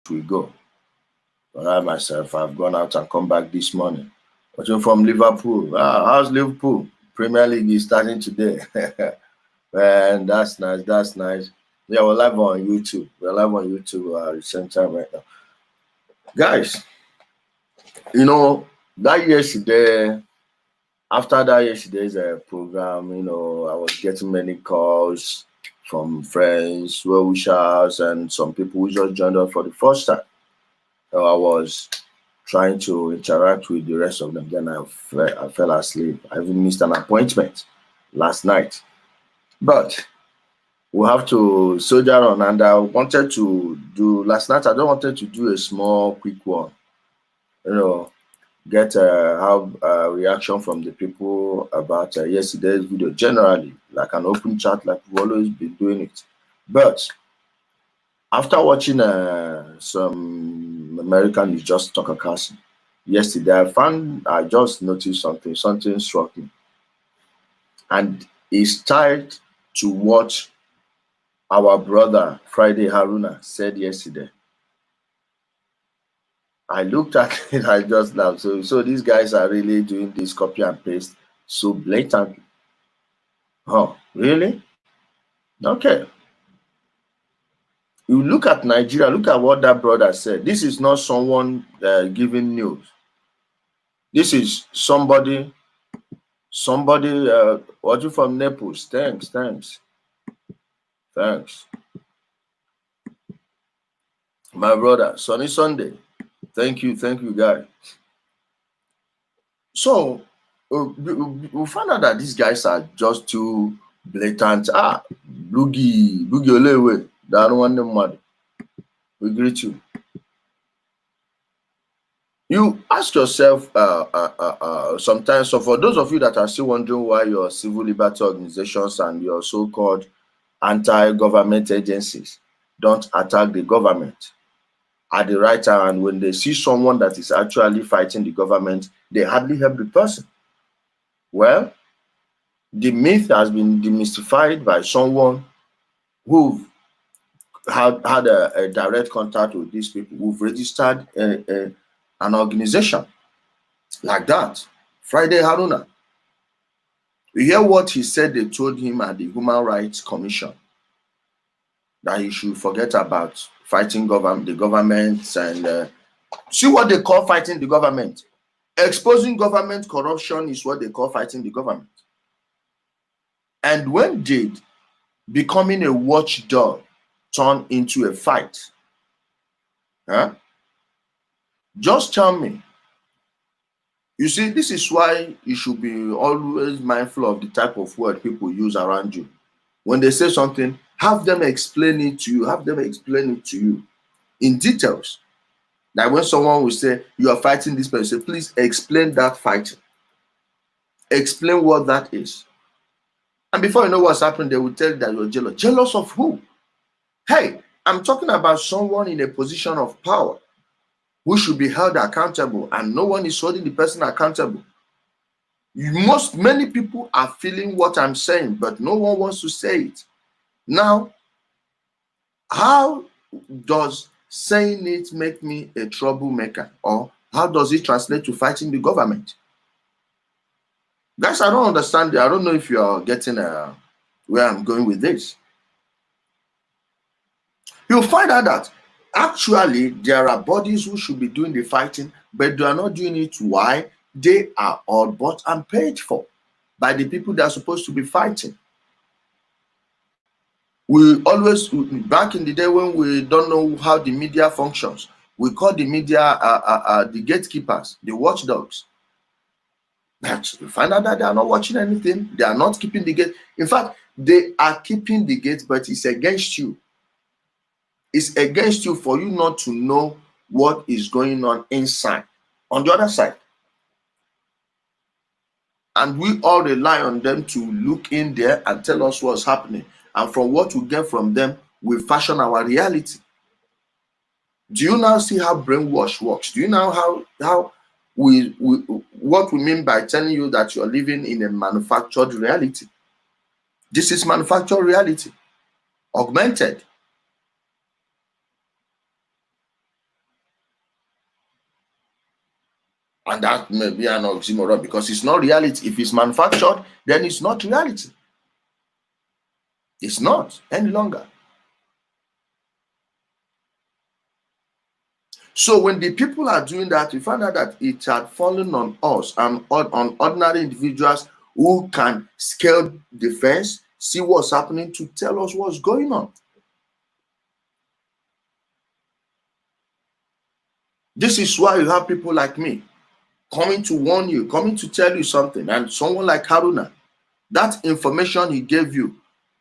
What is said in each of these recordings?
we go. But I myself, I've gone out and come back this morning. Watching from Liverpool. How's Liverpool? Premier League is starting today. Man, that's nice. That's nice. Yeah, we're live on YouTube. We're live on YouTube at the same time right now. Guys, you know, that yesterday, after that yesterday's program, you know, I was getting many calls from friends, well-wishers, and some people who just joined us for the first time. So I was trying to interact with the rest of them. Then I fell asleep. I even missed an appointment last night. But we have to soldier on, and I wanted to do last night. I don't wanted to do a small, quick one. You know, get have a reaction from the people about yesterday's video. Generally, like an open chat, like we've always been doing it. But after watching some American is just Tucker Carlson yesterday, I just noticed something. Something struck me, and it's tied to what our brother Friday Haruna said yesterday. I looked at it, I just laughed. So these guys are really doing this copy and paste so blatantly. Oh, really? Okay. You look at Nigeria, look at what that brother said. This is not someone giving news. This is somebody watching from Naples. Thanks. My brother, Sunny Sunday. Thank you, guys. So we found out that these guys are just too blatant. Boogie Olewe, that one mad. We greet you. You ask yourself sometimes, so for those of you that are still wondering why your civil liberty organizations and your so-called anti-government agencies don't attack the government at the right time, and when they see someone that is actually fighting the government, they hardly help the person. Well, the myth has been demystified by someone who had a direct contact with these people, who've registered an organization like that. Friday Haruna. You hear what he said they told him at the Human Rights Commission, that he should forget about fighting the government, and see what they call fighting the government. Exposing government corruption is what they call fighting the government. And when did becoming a watchdog turn into a fight? Huh? Just tell me. You see, this is why you should be always mindful of the type of word people use around you. When they say something, have them explain it to you. Have them explain it to you in details. Like when someone will say, you are fighting this person, say, please explain that fighting. Explain what that is. And before you know what's happening, they will tell you that you're jealous. Jealous of who? Hey, I'm talking about someone in a position of power who should be held accountable, and no one is holding the person accountable. Many people are feeling what I'm saying, but no one wants to say it. Now, how does saying it make me a troublemaker? Or how does it translate to fighting the government? Guys, I don't understand. I don't know if you're getting where I'm going with this. You'll find out that actually there are bodies who should be doing the fighting, but they are not doing it. Why? They are all bought and paid for by the people that are supposed to be fighting. We always, back in the day when we don't know how the media functions, we call the media the gatekeepers, the watchdogs. But you find out that they are not watching anything. They are not keeping the gate. In fact, they are keeping the gate, but it's against you. It's against you for you not to know what is going on inside, on the other side. And we all rely on them to look in there and tell us what's happening. And from what we get from them, we fashion our reality. Do you now see how brainwash works? Do you know how what we mean by telling you that you're living in a manufactured reality? This is manufactured reality, augmented. And that may be an oxymoron because it's not reality. If it's manufactured, then it's not reality. It's not any longer. So when the people are doing that, we find out that it had fallen on us and on ordinary individuals who can scale the fence, see what's happening, to tell us what's going on. This is why you have people like me coming to warn you, coming to tell you something, and someone like Haruna, that information he gave you,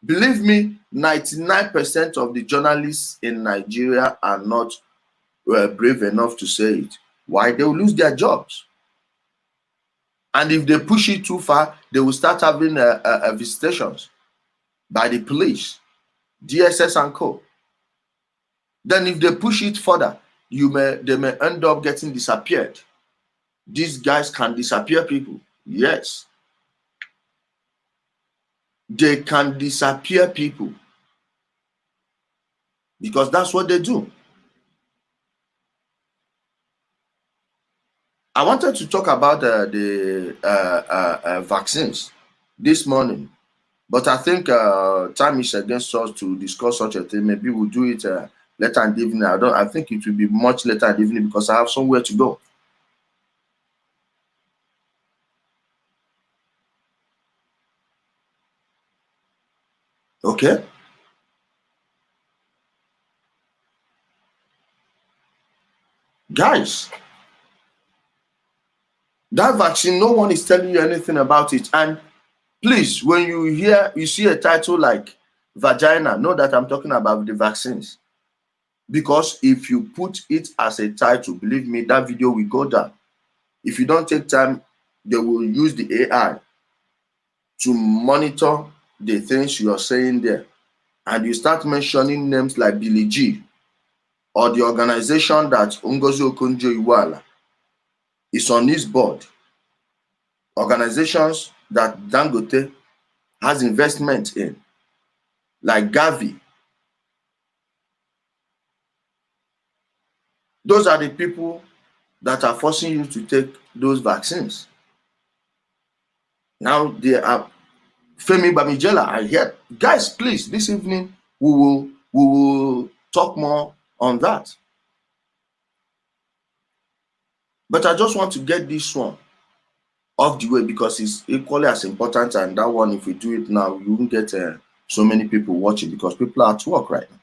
believe me, 99% of the journalists in Nigeria are not brave enough to say it. Why? They will lose their jobs. And if they push it too far, they will start having visitations by the police, DSS and co. Then if they push it further, they may end up getting disappeared. These guys can disappear people. Yes. They can disappear people because that's what they do. I wanted to talk about the vaccines this morning, but I think time is against us to discuss such a thing. Maybe we'll do it later in the evening. I think it will be much later in the evening because I have somewhere to go. Okay. Guys, that vaccine, no one is telling you anything about it. And please, when you see a title like vagina, know that I'm talking about the vaccines. Because if you put it as a title, believe me, that video will go down. If you don't take time, they will use the AI to monitor the things you're saying there. And you start mentioning names like Billy G or the organization that Ngozi Okonjo-Iweala is on his board. Organizations that Dangote has investment in, like Gavi. Those are the people that are forcing you to take those vaccines. Now they are Femi Bamijela. I hear, guys, please, this evening we will talk more on that. But I just want to get this one off the way because it's equally as important. And that one, if we do it now, you won't get so many people watching because people are at work right now.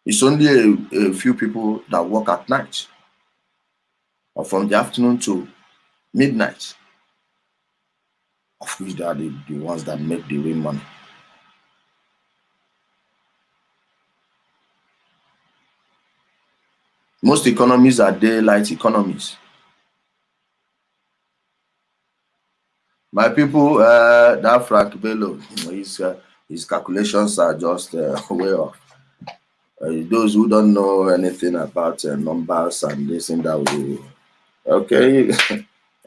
It's only a few people that work at night or from the afternoon to midnight. Of which they are the ones that make the real money. Most economies are daylight economies. My people, that Frank Bello, his calculations are just way off. Those who don't know anything about numbers and this and that, will, okay,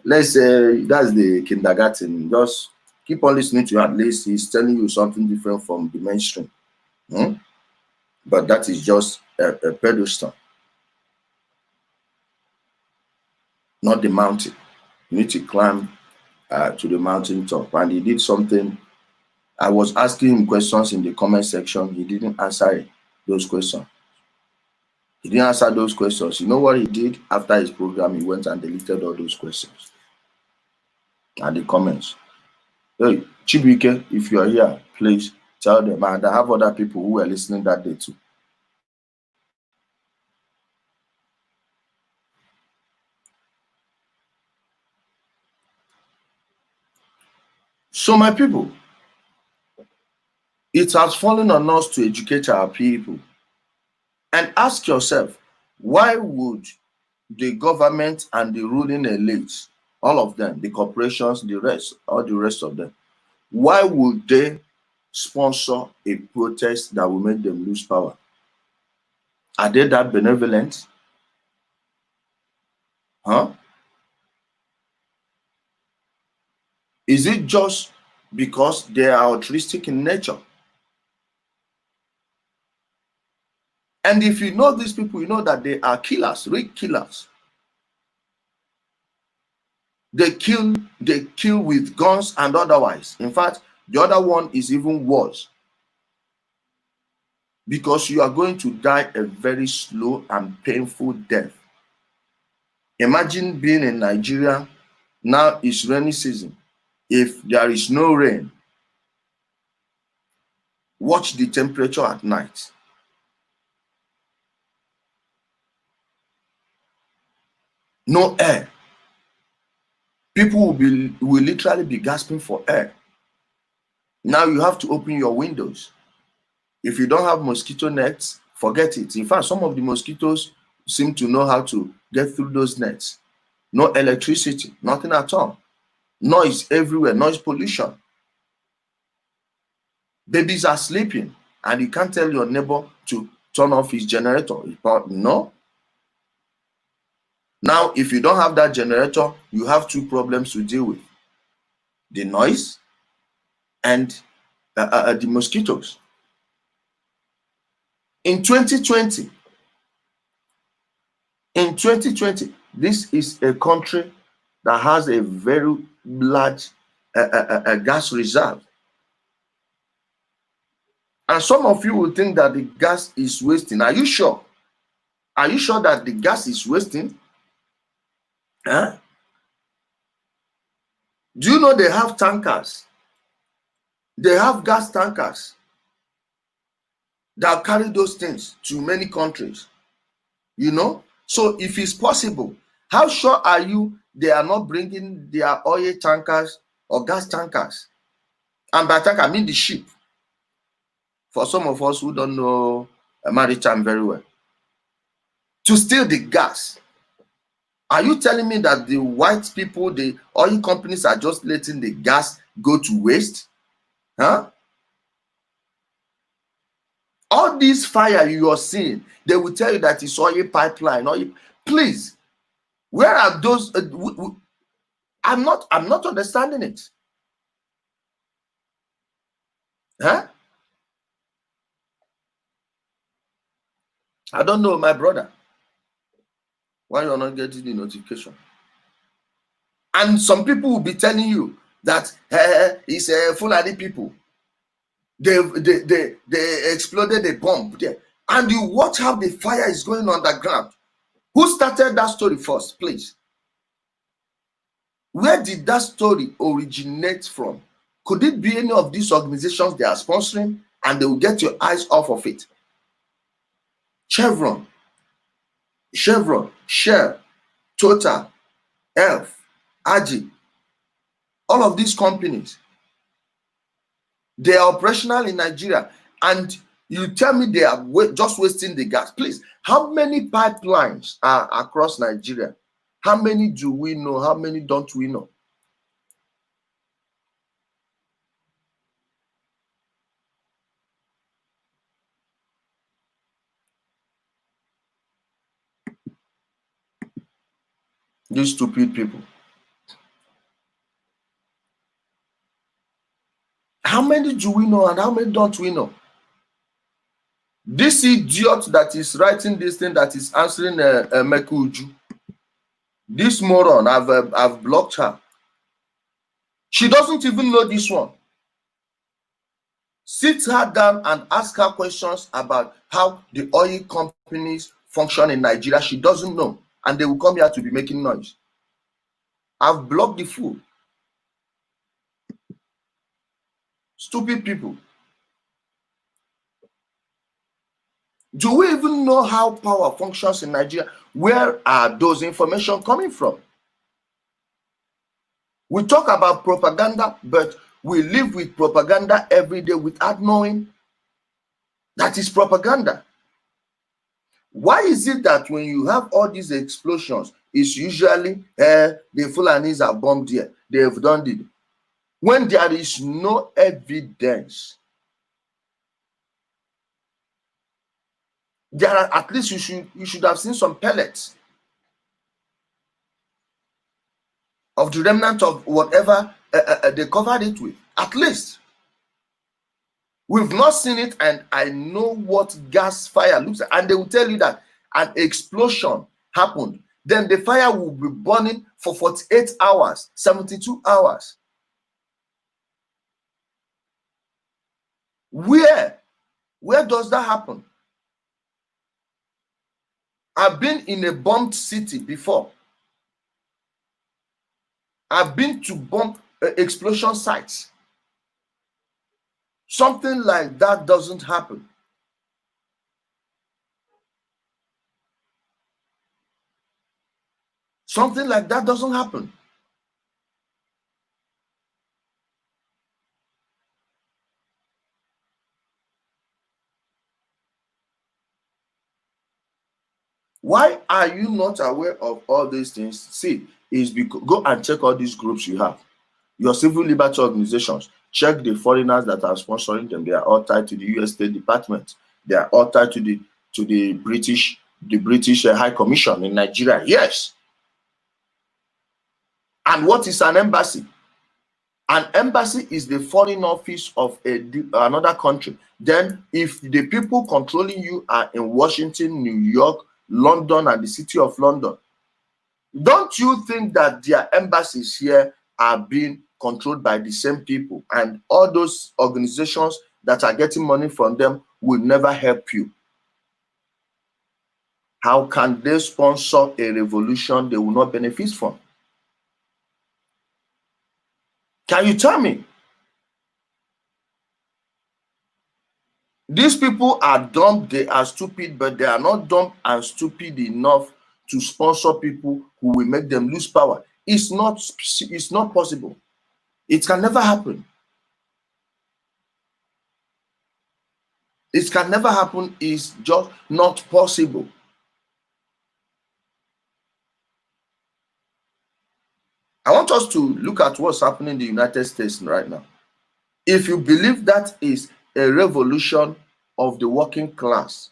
let's say that's the kindergarten. Just keep on listening to you. At least he's telling you something different from the mainstream. But that is just a pedestal, not the mountain. You need to climb to the mountain top. And he did something. I was asking him questions in the comment section. He didn't answer those questions. He didn't answer those questions. You know what he did after his program? He went and deleted all those questions and the comments. Hey, Chibuike, if you are here, please tell them. And I have other people who were listening that day too. So my people, it has fallen on us to educate our people. And ask yourself, why would the government and the ruling elites, all of them, the corporations, the rest, all the rest of them, why would they sponsor a protest that will make them lose power? Are they that benevolent? Huh? Is it just because they are altruistic in nature? And if you know these people, you know that they are killers, real killers. They kill with guns and otherwise. In fact, the other one is even worse, because you are going to die a very slow and painful death. Imagine being in Nigeria. Now it's rainy season. If there is no rain, watch the temperature at night. No air. People will literally be gasping for air. Now you have to open your windows. If you don't have mosquito nets, forget it. In fact, some of the mosquitoes seem to know how to get through those nets. No electricity, nothing at all. Noise everywhere, noise pollution. Babies are sleeping, and you can't tell your neighbor to turn off his generator. No. Now, if you don't have that generator, you have two problems to deal with: the noise and the mosquitoes. In 2020, this is a country that has a very large gas reserve. And some of you will think that the gas is wasting. Are you sure? Are you sure that the gas is wasting? Huh? Do you know they have tankers? They have gas tankers that carry those things to many countries. You know? So if it's possible, how sure are you they are not bringing their oil tankers or gas tankers? And by tanker, I mean the ship. For some of us who don't know maritime very well, to steal the gas. Are you telling me that the white people, the oil companies, are just letting the gas go to waste? Huh? All this fire you are seeing, they will tell you that it's oil pipeline. Oil. Please, where are those? I'm not understanding it. Huh? I don't know, my brother, why you're not getting the notification. And some people will be telling you that it's Fulani people. They exploded a bomb there. And you watch how the fire is going underground. Who started that story first, please? Where did that story originate from? Could it be any of these organizations they are sponsoring, and they will get your eyes off of it? Chevron, Shell, Total, Elf, AGI, all of these companies, they are operational in Nigeria, and you tell me they are just wasting the gas. Please, how many pipelines are across Nigeria? How many do we know? How many don't we know? These stupid people. How many do we know and how many don't we know? This idiot that is writing this thing, that is answering Mekuju, this moron, I've blocked her. She doesn't even know this one. Sit her down and ask her questions about how the oil companies function in Nigeria. She doesn't know, and they will come here to be making noise. I've blocked the fool. Stupid people. Do we even know how power functions in Nigeria? Where are those information coming from? We talk about propaganda, but we live with propaganda every day without knowing that is propaganda. Why is it that when you have all these explosions, it's usually the Fulanis are bombed here, they have done it, when there is no evidence? There are, at least you should have seen some pellets of the remnant of whatever they covered it with. At least we've not seen it, and I know what gas fire looks like, and they will tell you that an explosion happened. then the fire will be burning for 48 hours, 72 hours. Where does that happen? I've been in a bombed city before. I've been to bomb explosion sites. Something like that doesn't happen. Something like that doesn't happen. Why are you not aware of all these things? See, is because go and check all these groups you have. Your civil liberty organizations, check the foreigners that are sponsoring them. They are all tied to the US State Department. They are all tied to the British High Commission in Nigeria. Yes. And what is an embassy? An embassy is the foreign office of another country. Then if the people controlling you are in Washington, New York, London, and the city of London, don't you think that their embassies here are being controlled by the same people, and all those organizations that are getting money from them will never help you? How can they sponsor a revolution they will not benefit from? Can you tell me? These people are dumb, they are stupid, but they are not dumb and stupid enough to sponsor people who will make them lose power. It's not possible. It can never happen. It can never happen. It's just not possible. I want us to look at what's happening in the United States right now. If you believe that is a revolution of the working class,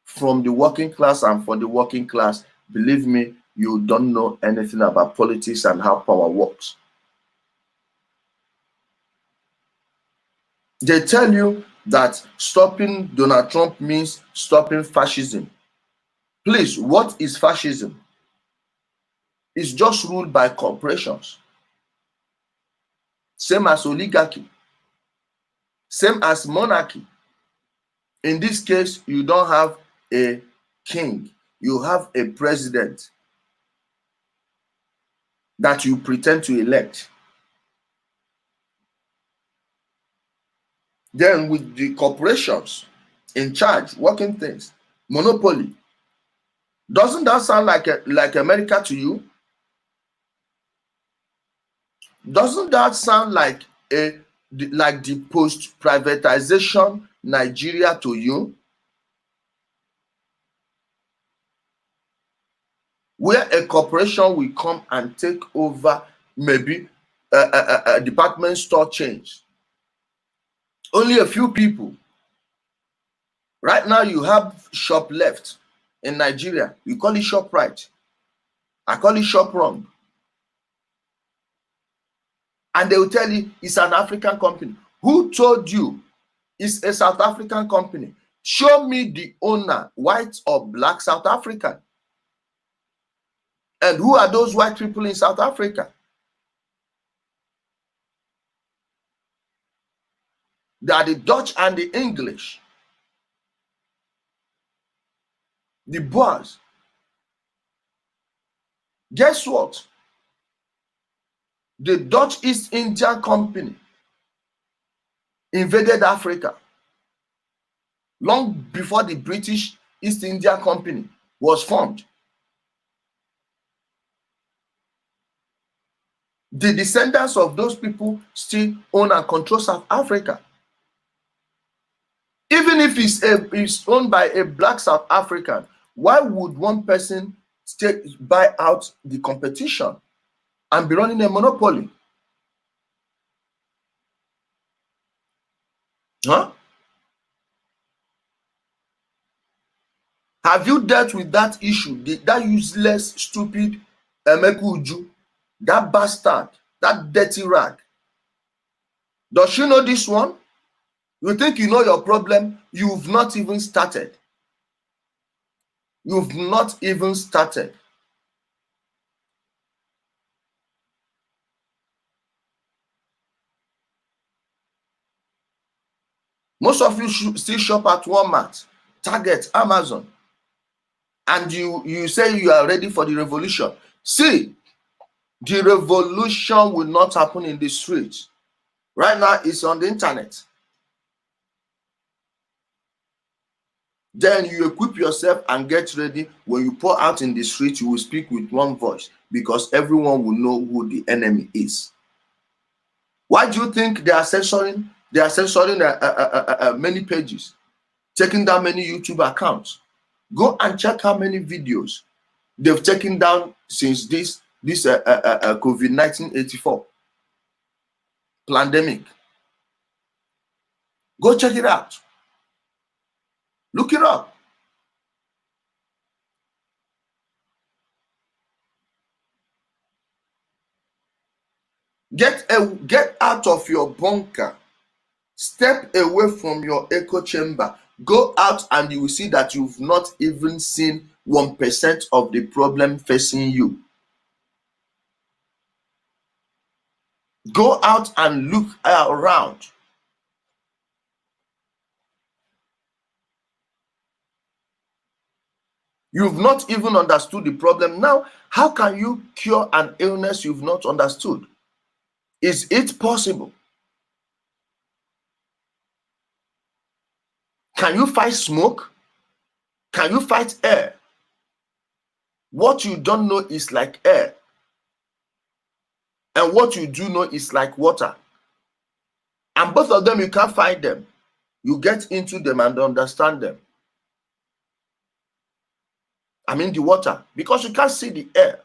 from the working class and for the working class, believe me, you don't know anything about politics and how power works. They tell you that stopping Donald Trump means stopping fascism. Please, what is fascism? It's just ruled by corporations. Same as oligarchy. Same as monarchy. In this case, you don't have a king. You have a president that you pretend to elect. Then with the corporations in charge, working things, monopoly. Doesn't that sound like America to you? Doesn't that sound like the post-privatization Nigeria to you? Where a corporation will come and take over maybe a department store change. Only a few people. Right now you have shop left in Nigeria. You call it shop right. I call it shop wrong. And they will tell you it's an African company. Who told you it's a South African company? Show me the owner, white or black South African. And who are those white people in South Africa? They are the Dutch and the English. The Boers. Guess what? The Dutch East India Company invaded Africa long before the British East India Company was formed. The descendants of those people still own and control South Africa. Even if it's owned by a black South African, why would one person buy out the competition and be running a monopoly? Huh? Have you dealt with that issue? That useless, stupid Emeku Uju, that bastard, that dirty rag. Does she know this one? You think you know your problem? You've not even started. You've not even started. Most of you still shop at Walmart, Target, Amazon, and you say you are ready for the revolution. See, the revolution will not happen in the streets. Right now, it's on the internet. Then you equip yourself and get ready. When you pour out in the street, you will speak with one voice, because everyone will know who the enemy is. Why do you think they are censoring? They are censoring many pages, taking down many YouTube accounts. Go and check how many videos they've taken down since this COVID-19 84 pandemic. Go check it out. Look it up. Get out of your bunker. Step away from your echo chamber. Go out and you will see that you've not even seen 1% of the problem facing you. Go out and look around. You've not even understood the problem. Now, how can you cure an illness you've not understood? Is it possible? Can you fight smoke? Can you fight air? What you don't know is like air. And what you do know is like water. And both of them, you can't fight them. You get into them and understand them. I mean the water, because you can't see the air.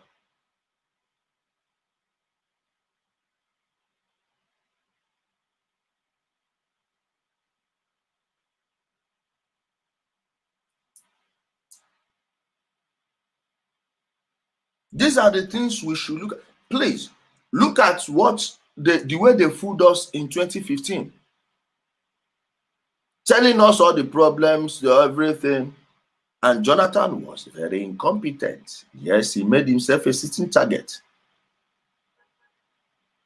These are the things we should look at. Please, look at what the way they fooled us in 2015. Telling us all the problems, everything. And Jonathan was very incompetent. Yes, he made himself a sitting target.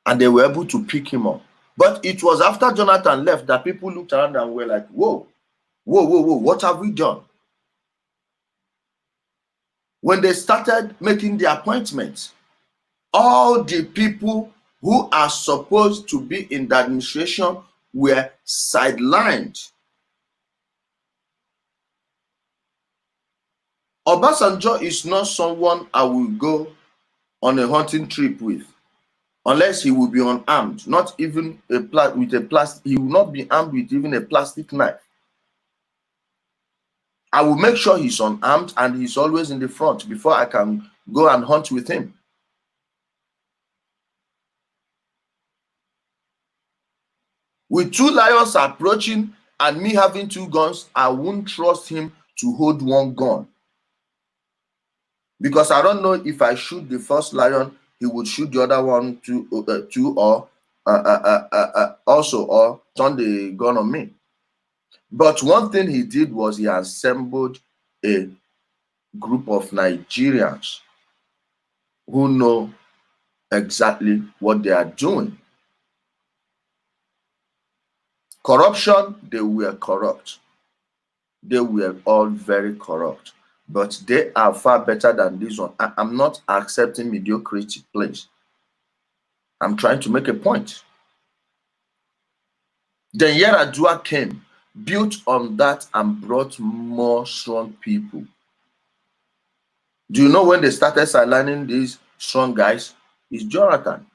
And they were able to pick him up. But it was after Jonathan left that people looked around and were like, whoa, what have we done? When they started making the appointments, all the people who are supposed to be in the administration were sidelined. Obasanjo is not someone I will go on a hunting trip with, unless he will be unarmed, not even with a plastic. He will not be armed with even a plastic knife. I will make sure he's unarmed and he's always in the front before I can go and hunt with him. With 2 lions approaching and me having 2 guns, I won't trust him to hold 1 gun. Because I don't know if I shoot the first lion, he would shoot the other one too, or also, or turn the gun on me. But one thing he did was he assembled a group of Nigerians who know exactly what they are doing. Corruption, they were corrupt. They were all very corrupt. But they are far better than this one. I'm not accepting mediocrity, please. I'm trying to make a point. Then Yar'Adua came, built on that, and brought more strong people. Do you know when they started sidelining these strong guys? It's Jonathan.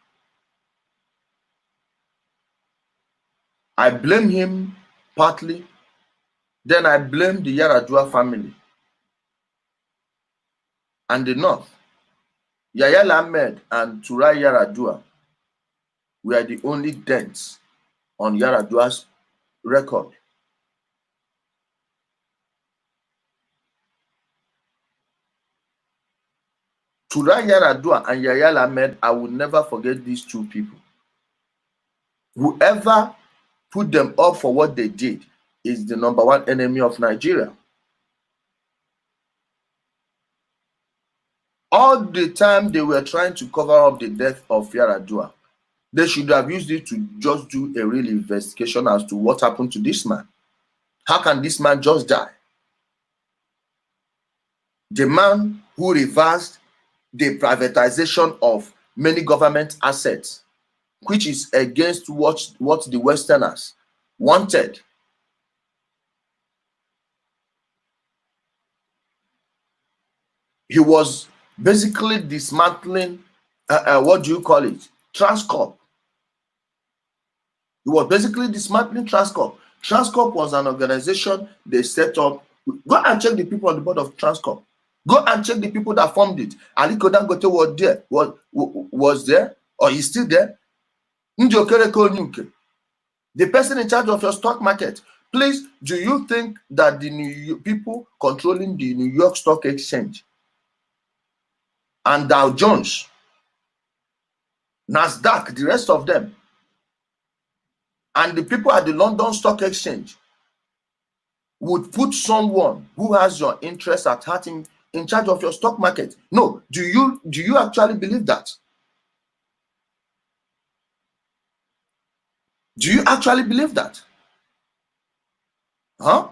I blame him partly. Then I blame the Yar'Adua family and the North. Yahya Ahmed and Turai Yar'Adua were the only dents on Yar'Adua's record. Turai Yar'Adua and Yahya Ahmed, I will never forget these 2 people. Whoever put them up for what they did is the #1 enemy of Nigeria. All the time they were trying to cover up the death of Yar'Adua. They should have used it to just do a real investigation as to what happened to this man. How can this man just die? The man who reversed the privatization of many government assets, which is against what the Westerners wanted. He was basically dismantling, what do you call it? Transcorp. He was basically dismantling Transcorp. Transcorp was an organization they set up. Go and check the people on the board of Transcorp. Go and check the people that formed it. Aliko Dangote was there, or he's still there. The person in charge of your stock market. Please, do you think that the people controlling the New York Stock Exchange and Dow Jones, Nasdaq, the rest of them, and the people at the London Stock Exchange would put someone who has your interest at heart in charge of your stock market? No. Do you actually believe that? Do you actually believe that? Huh?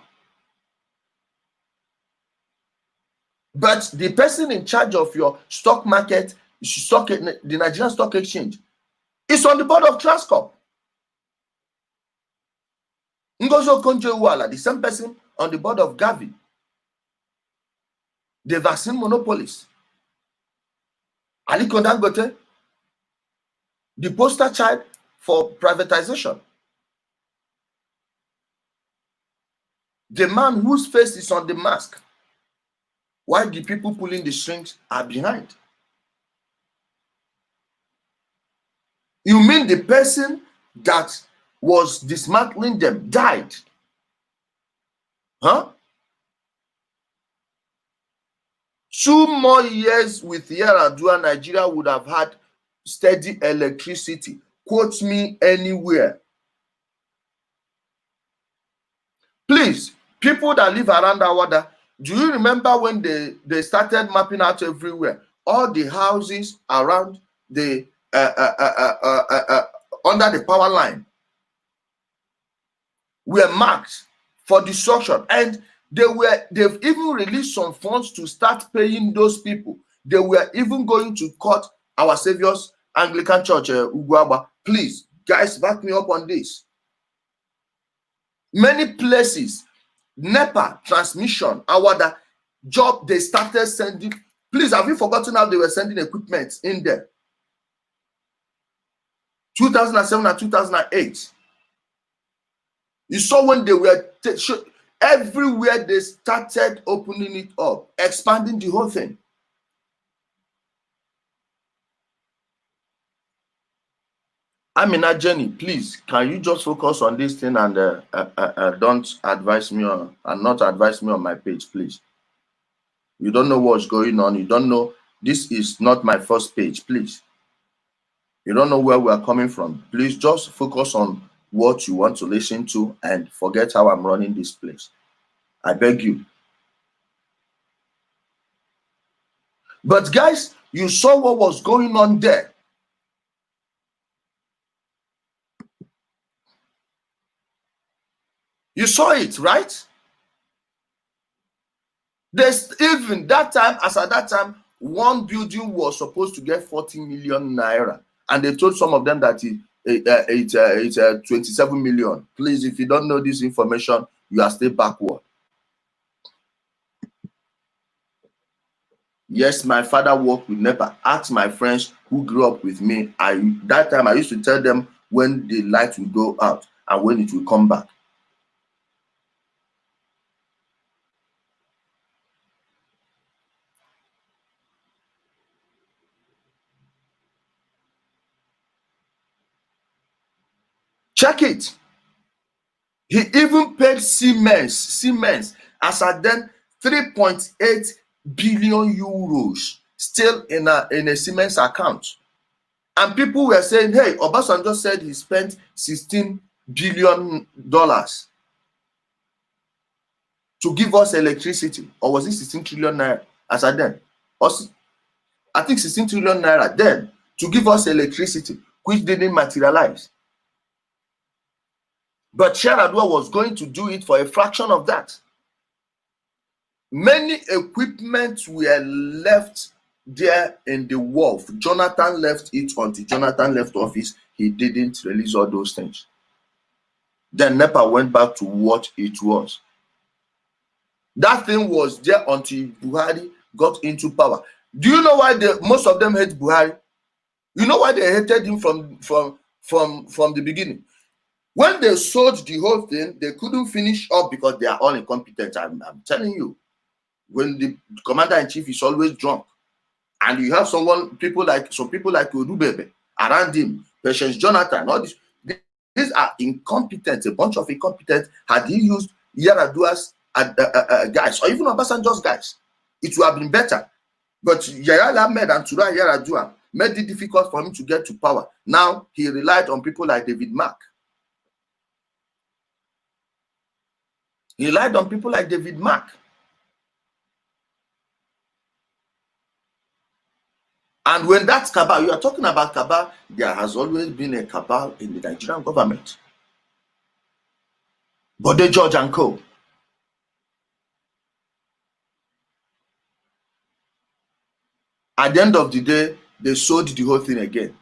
But the person in charge of your stock market, the Nigerian Stock Exchange, is on the board of Transcorp. Ngozi Okonjo-Iweala, the same person on the board of Gavi, the vaccine monopolist. Aliko Dangote, the poster child for privatization. The man whose face is on the mask, while the people pulling the strings are behind. You mean the person that was dismantling them died? Huh? 2 more years with Yar'Adua, Nigeria would have had steady electricity. Quote me anywhere. Please, people that live around Awada, do you remember when they started mapping out everywhere? All the houses around the under the power line were marked for destruction, and they've even released some funds to start paying those people. They were even going to cut Our Saviour's Anglican Church, Ugwaba. Please, guys, back me up on this. Many places, NEPA, transmission, Awada, job, they started sending. Please, have you forgotten how they were sending equipment in there? 2007 and 2008. You saw when they were everywhere, they started opening it up, expanding the whole thing. Amina Jenny, please, can you just focus on this thing and don't advise me on, and not advise me on my page, please. You don't know what's going on. You don't know. This is not my first page, please. You don't know where we are coming from. Please just focus on what you want to listen to and forget how I'm running this place. I beg you. But guys, you saw what was going on there. You saw it, right? There's even that time, as at that time, one building was supposed to get 40 million naira, and they told some of them that it's 27 million. Please, if you don't know this information, you are still backward. Yes, my father worked with NEPA. Ask my friends who grew up with me. That time I used to tell them when the light will go out and when it will come back. Check it. He even paid Siemens as at then 3.8 billion euros still in a Siemens account. And people were saying, hey, Obasanjo said he spent $16 billion to give us electricity. Or was it 16 trillion naira as at then? I think 16 trillion naira then to give us electricity, which didn't materialize. But Yaradua was going to do it for a fraction of that. Many equipment were left there in the wharf. Jonathan left it until Jonathan left office. He didn't release all those things. Then NEPA went back to what it was. That thing was there until Buhari got into power. Do you know why most of them hate Buhari? You know why they hated him from the beginning? When they sold the whole thing, they couldn't finish up because they are all incompetent. I'm telling you. When the commander-in-chief is always drunk, and you have some people like Odubebe around him, Patience Jonathan, all these are incompetent, a bunch of incompetent. Had he used Yaradua's guys, or even Obasanjo's guys, it would have been better. But Yahya Ahmed and Tura Yaradua made it difficult for him to get to power. Now he relied on people like David Mark. He relied on people like David Mark. And when that's cabal, you are talking about cabal, there has always been a cabal in the Nigerian government. Bode George and co. At the end of the day, they sold the whole thing again.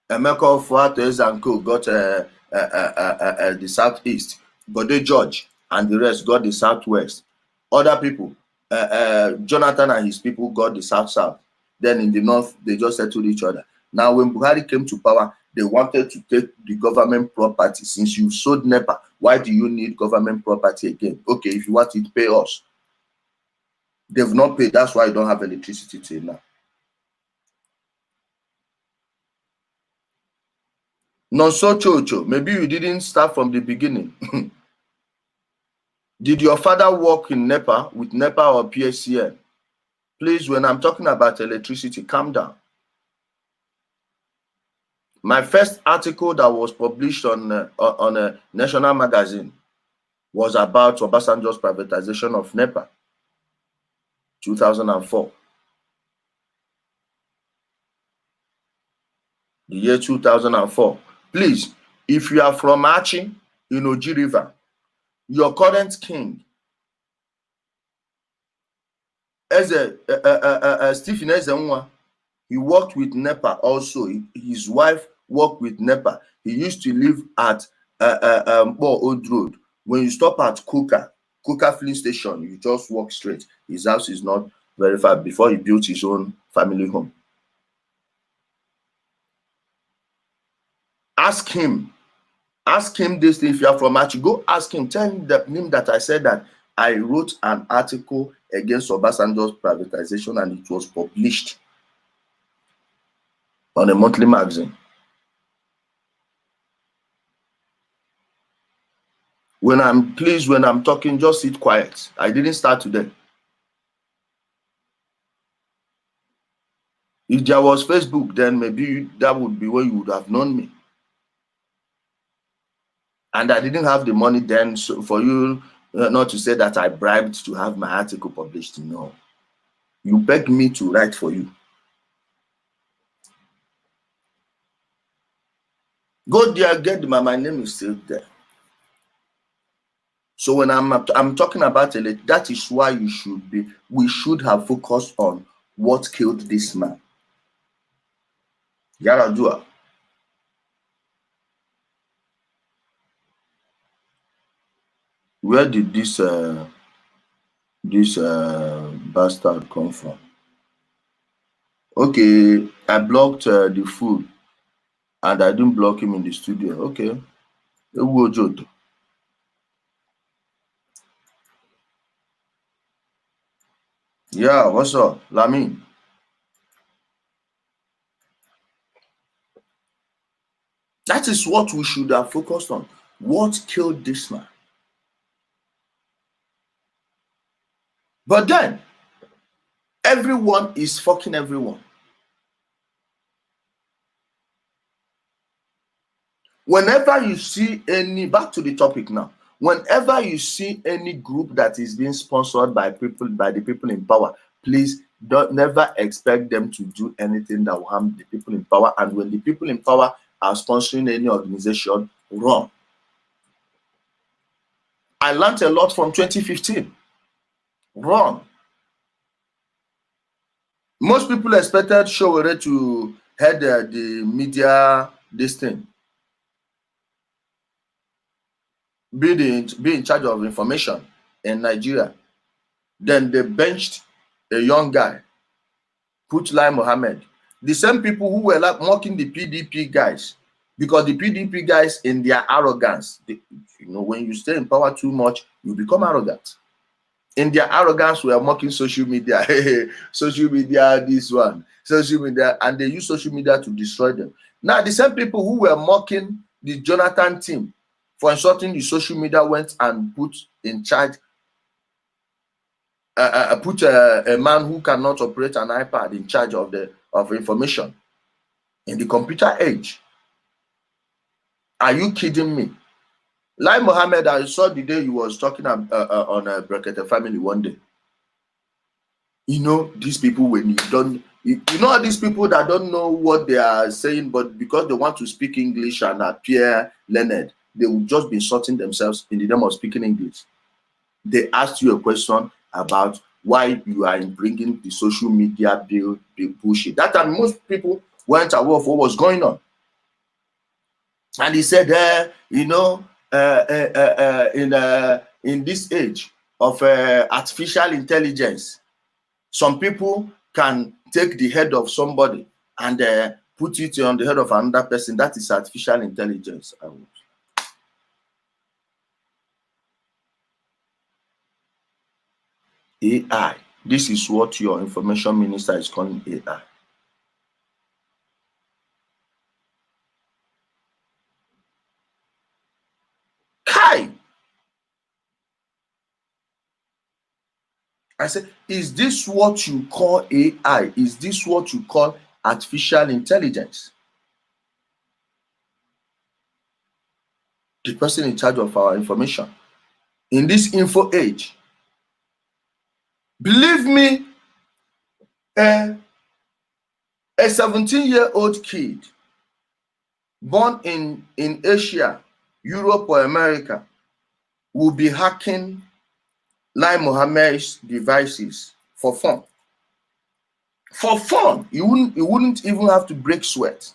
Emeka Fuates and co. got the southeast. Bode George and the rest got the southwest. Other people, Jonathan and his people got the south-south. Then in the north, they just settled each other. Now, when Buhari came to power, they wanted to take the government property. Since you sold NEPA, why do you need government property again? Okay, if you want it, pay us. They've not paid. That's why you don't have electricity till now. Nonso Chocho, maybe you didn't start from the beginning. Did your father work in NEPA with NEPA or PSCN? Please, when I'm talking about electricity, calm down. My first article that was published on a national magazine was about Obasanjo's privatization of NEPA, 2004. The year 2004. Please, if you are from Achi in Oji River, your current king, Stephen Ezenwa, he worked with NEPA also. His wife worked with NEPA. He used to live at Old Road. When you stop at Kuka filling station, you just walk straight. His house is not very far before he built his own family home. Ask him this thing. If you are from Achi, go ask him. Tell him that I said that I wrote an article against Obasanjo's privatization and it was published on a monthly magazine. When I'm talking, just sit quiet. I didn't start today. If there was Facebook, then maybe that would be where you would have known me. And I didn't have the money then, so for you not to say that I bribed to have my article published. No. You begged me to write for you. Go there, get my name is still there. So when I'm talking about it, that is why we should have focused on what killed this man. Yaradua. Where did this bastard come from? Okay, I blocked the food and I didn't block him in the studio. Okay. Yeah, what's up, Lamin? That is what we should have focused on. What killed this man? But then, everyone is fucking everyone. Whenever you see back to the topic now, whenever you see any group that is being sponsored by the people in power, please never expect them to do anything that will harm the people in power. And when the people in power are sponsoring any organization, run. I learned a lot from 2015. Run. Most people expected Sowore to head the media this thing, be in charge of information in Nigeria. Then they benched a young guy, put Lai Mohammed. The same people who were like mocking the PDP guys, because the PDP guys, in their arrogance, when you stay in power too much, you become arrogant. In their arrogance, we are mocking social media. Social media, this one, social media, and they use social media to destroy them. Now, the same people who were mocking the Jonathan team for insulting the social media went and put in charge, put a man who cannot operate an iPad in charge of information in the computer age. Are you kidding me? Lai Mohammed, I saw the day he was talking on Brekete Family one day. These people, when you don't, these people that don't know what they are saying, but because they want to speak English and appear learned, they will just be insulting themselves in the name of speaking English. They asked you a question about why you are bringing the social media bill bullshit. That time, most people weren't aware of what was going on. And he said, in this age of artificial intelligence, some people can take the head of somebody and put it on the head of another person. That is artificial intelligence. AI. This is what your information minister is calling AI. Kai! I said, is this what you call AI? Is this what you call artificial intelligence? The person in charge of our information in this info age. Believe me, a 17-year-old kid born in Asia, Europe, or America will be hacking Lai Mohammed's devices for fun. For fun. He wouldn't even have to break sweat.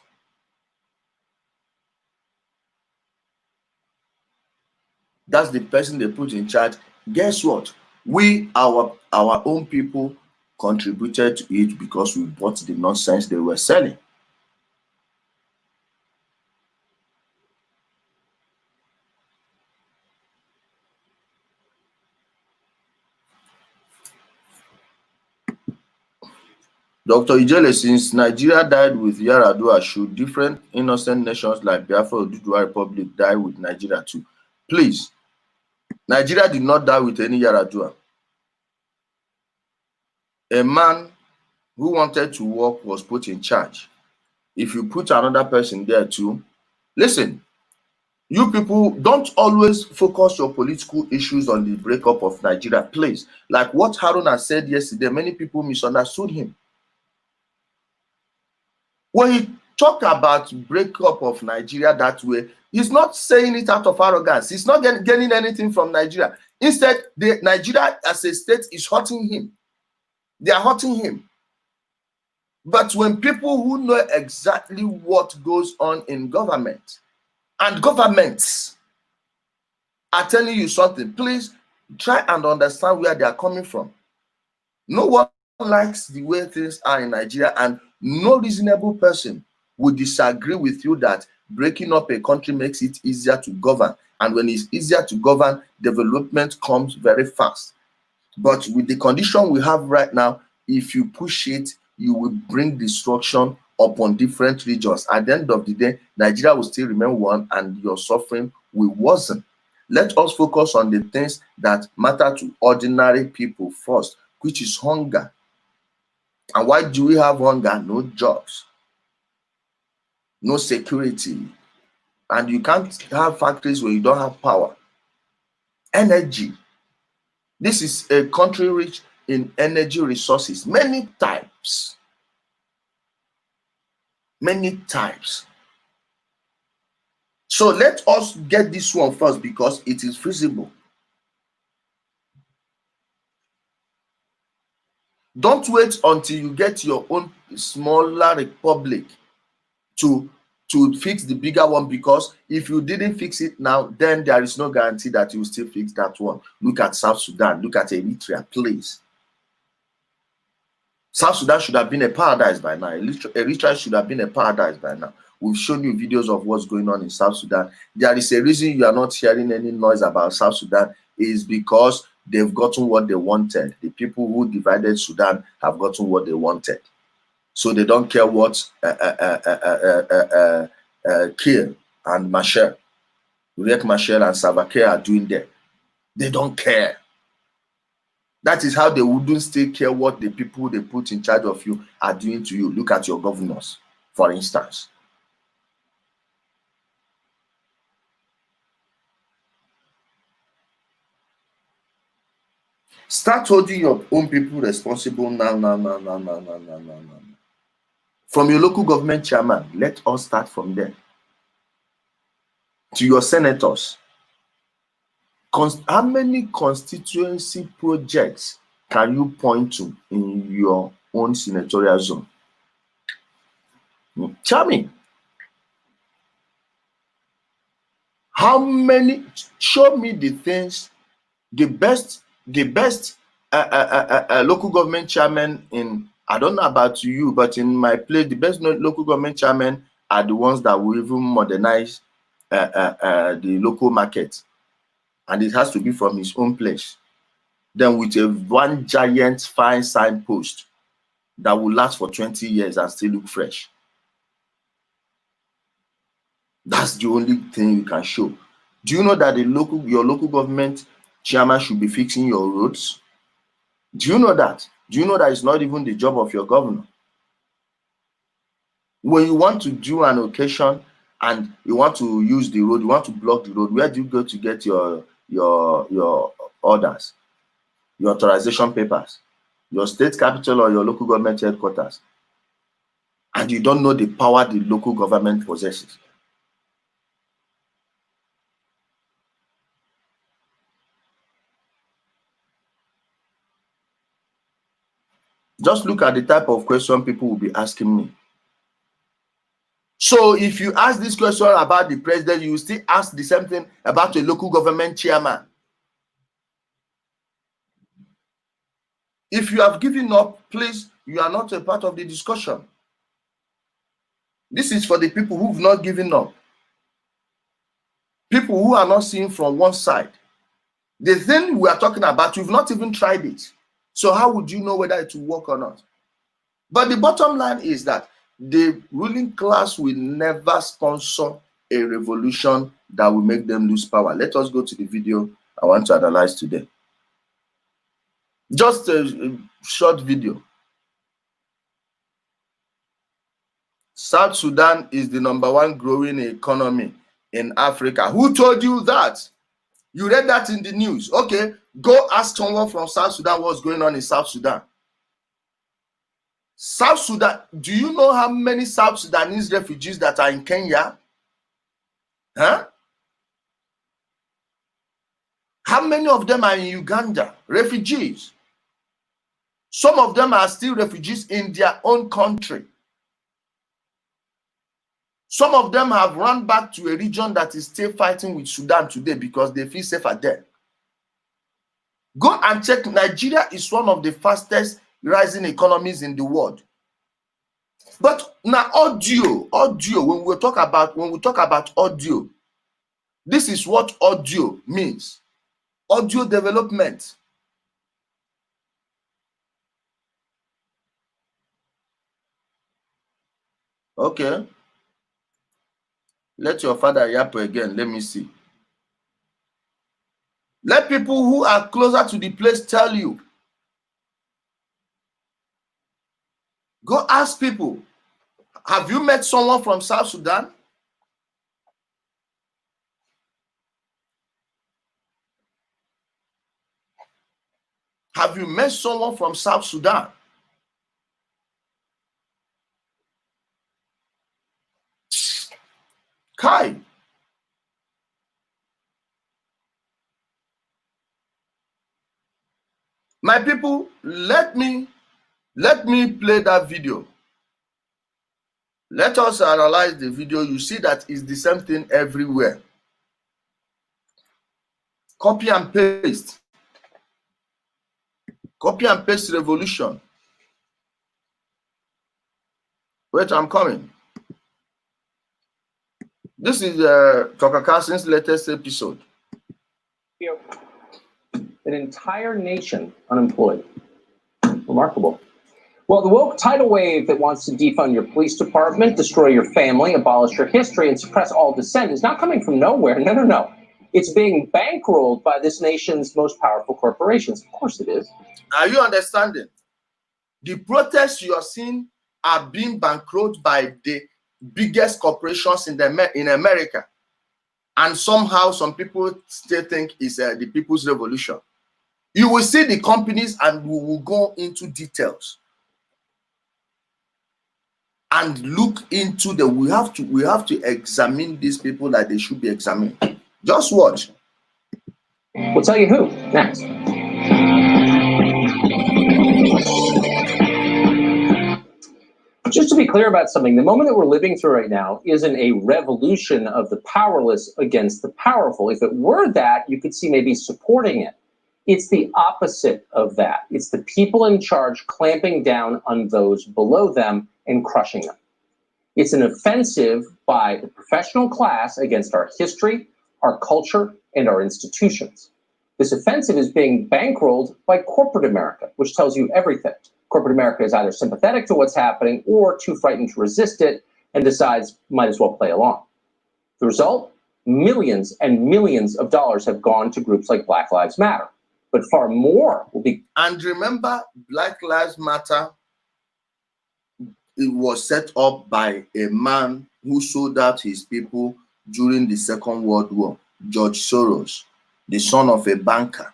That's the person they put in charge. Guess what? We, our own people, contributed to it because we bought the nonsense they were selling. Dr. Ijele, since Nigeria died with Yaradua, should different innocent nations like Biafra or Oduduwa Republic die with Nigeria too? Please, Nigeria did not die with any Yaradua. A man who wanted to work was put in charge. If you put another person there too, listen, you people don't always focus your political issues on the breakup of Nigeria, please. Like what Haruna said yesterday, many people misunderstood him. When he talked about breakup of Nigeria that way, he's not saying it out of arrogance. He's not getting anything from Nigeria. Instead, Nigeria as a state is hurting him. They are hurting him. But when people who know exactly what goes on in government and governments are telling you something, please try and understand where they are coming from. No one likes the way things are in Nigeria, and no reasonable person would disagree with you that breaking up a country makes it easier to govern. And when it's easier to govern, development comes very fast. But with the condition we have right now, if you push it, you will bring destruction upon different regions. At the end of the day, Nigeria will still remain one and your suffering will worsen. Let us focus on the things that matter to ordinary people first, which is hunger. And why do we have hunger? No jobs, no security. And you can't have factories where you don't have power. Energy. This is a country rich in energy resources, many types. Many types. So let us get this one first because it is feasible. Don't wait until you get your own smaller republic to fix the bigger one, because if you didn't fix it now, then there is no guarantee that you will still fix that one. Look at South Sudan, look at Eritrea, please. South Sudan should have been a paradise by now. Eritrea should have been a paradise by now. We've shown you videos of what's going on in South Sudan. There is a reason you are not hearing any noise about South Sudan, is because they've gotten what they wanted. The people who divided Sudan have gotten what they wanted. So they don't care what Kiir and Machar, Riek Machar and Salva Kiir are doing there. They don't care. That is how they wouldn't still care what the people they put in charge of you are doing to you. Look at your governors, for instance. Start holding your own people responsible now. From your local government chairman, let us start from there. To your senators, how many constituency projects can you point to in your own senatorial zone? Tell me. How many? Show me the things, the best local government chairman in, I don't know about you, but in my place, the best local government chairman are the ones that will even modernize the local market, and it has to be from his own place. Then with one giant fine signpost that will last for 20 years and still look fresh. That's the only thing you can show. Do you know that your local government chairman should be fixing your roads? Do you know that? Do you know that it's not even the job of your governor? When you want to do an occasion and you want to use the road, you want to block the road, where do you go to get your orders, your authorization papers? Your state capital or your local government headquarters? And you don't know the power the local government possesses. Just look at the type of question people will be asking me. So if you ask this question about the president, you will still ask the same thing about a local government chairman. If you have given up, please, you are not a part of the discussion. This is for the people who've not given up. People who are not seeing from one side. The thing we are talking about, you've not even tried it. So how would you know whether it will work or not? But the bottom line is that the ruling class will never sponsor a revolution that will make them lose power. Let us go to the video I want to analyze today. Just a short video. South Sudan is the #1 growing economy in Africa. Who told you that? You read that in the news. Okay, go ask someone from South Sudan what's going on in South Sudan. South Sudan, do you know how many South Sudanese refugees that are in Kenya? Huh? How many of them are in Uganda? Refugees. Some of them are still refugees in their own country. Some of them have run back to a region that is still fighting with Sudan today because they feel safer there. Go and check. Nigeria is one of the fastest rising economies in the world. But now audio, when we talk about audio, this is what audio means. Audio development. Okay. Let your father yap again. Let me see. Let people who are closer to the place tell you. Go ask people. Have you met someone from South Sudan? Have you met someone from South Sudan? Kai. My people, let me Let me play that video. Let us analyze the video. You see that it's the same thing everywhere. Copy and paste. Copy and paste revolution. Wait, I'm coming. This is Tucker Carlson's latest episode. An entire nation unemployed. Remarkable. Well, the woke tidal wave that wants to defund your police department, destroy your family, abolish your history, and suppress all dissent is not coming from nowhere. No, no, no. It's being bankrolled by this nation's most powerful corporations. Of course it is. Are you understanding? The protests you are seeing are being bankrolled by the biggest corporations in America. And somehow some people still think it's the People's Revolution. You will see the companies, and we will go into details and look into the. We have to examine these people like they should be examined. Just watch. We'll tell you who next. Just to be clear about something, the moment that we're living through right now isn't a revolution of the powerless against the powerful. If it were that, you could see maybe supporting it. It's the opposite of that. It's the people in charge clamping down on those below them and crushing them. It's an offensive by the professional class against our history, our culture, and our institutions. This offensive is being bankrolled by corporate America, which tells you everything. Corporate America is either sympathetic to what's happening or too frightened to resist it and decides might as well play along. The result? Millions and millions of dollars have gone to groups like Black Lives Matter. But far more will be. And remember, Black Lives Matter, it was set up by a man who sold out his people during the Second World War, George Soros, the son of a banker.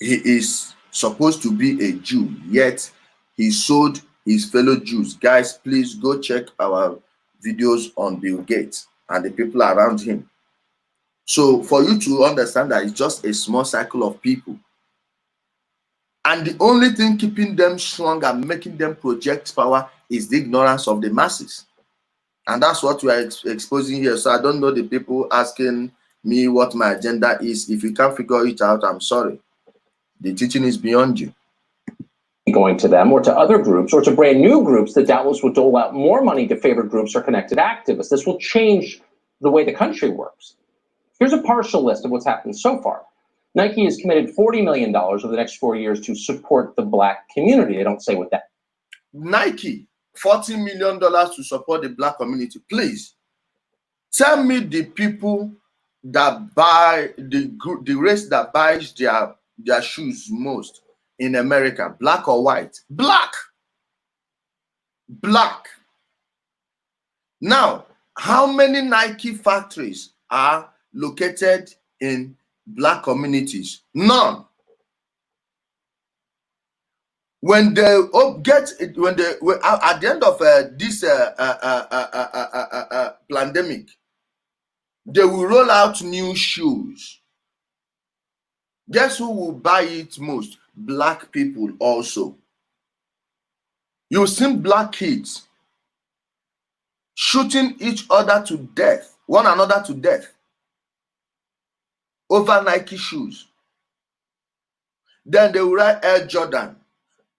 He is supposed to be a Jew, yet he sold his fellow Jews. Guys, please go check our videos on Bill Gates and the people around him. So for you to understand that it's just a small cycle of people. And the only thing keeping them strong and making them project power is the ignorance of the masses. And that's what we are exposing here. So I don't know the people asking me what my agenda is. If you can't figure it out, I'm sorry. The teaching is beyond you. Going to them or to other groups or to brand new groups that doubtless would dole out more money to favored groups or connected activists. This will change the way the country works. Here's a partial list of what's happened so far. Nike has committed $40 million over the next 4 years to support the Black community. They don't say what that. Nike, $40 million to support the Black community. Please tell me the people that buy the race that buys their shoes most in America, black or white? Black. Black. Now, how many Nike factories are located in Black communities? None. When they at the end of this pandemic, they will roll out new shoes. Guess who will buy it most? Black people also. You've seen black kids shooting each other to death, one another to death, over Nike shoes. Then they will write Air Jordan.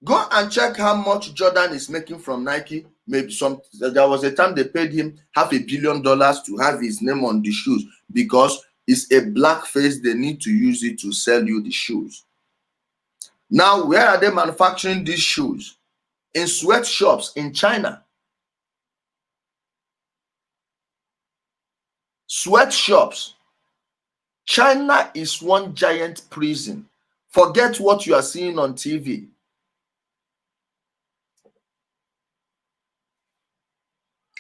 Go and check how much Jordan is making from Nike. Maybe there was a time they paid him $500 million to have his name on the shoes because it's a black face. They need to use it to sell you the shoes. Now, where are they manufacturing these shoes? In sweatshops in China. Sweatshops. China is one giant prison. Forget what you are seeing on TV.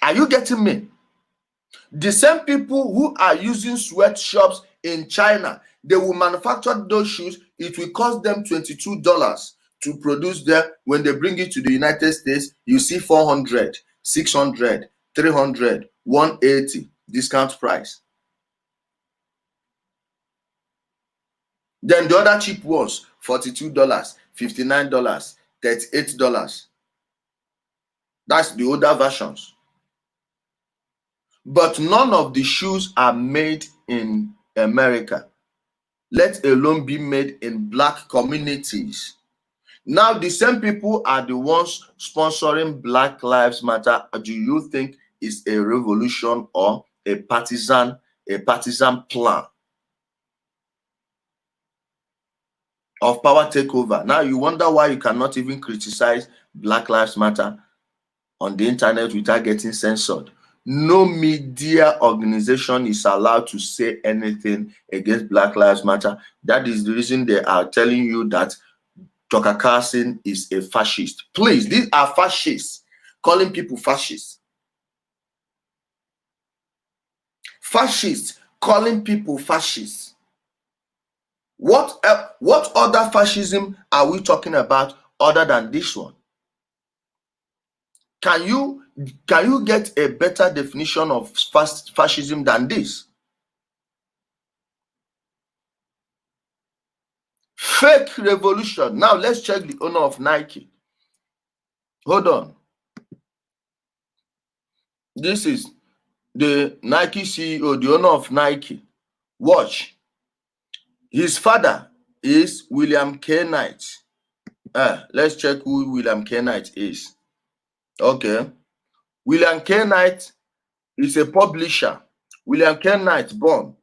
Are you getting me? The same people who are using sweatshops in China, they will manufacture those shoes. It will cost them $22 to produce them. When they bring it to the United States, you see $400, $600, $300, $180 discount price. Then the other cheap ones, $42, $59, $38. That's the older versions. But none of the shoes are made in America, let alone be made in black communities. Now, the same people are the ones sponsoring Black Lives Matter. Do you think it's a revolution or a partisan plan of power takeover? Now you wonder why you cannot even criticize Black Lives Matter on the internet without getting censored. No media organization is allowed to say anything against Black Lives Matter. That is the reason they are telling you that Tucker Carlson is a fascist. Please, these are fascists, calling people fascists. Fascists, calling people fascists. What other fascism are we talking about other than this one? Can you get a better definition of fascism than this? Fake revolution. Now let's check the owner of Nike. Hold on. This is the Nike CEO, the owner of Nike. Watch. His father is William K. Knight. Let's check who William K. Knight is. Okay. William K. Knight is a publisher. William K. Knight, born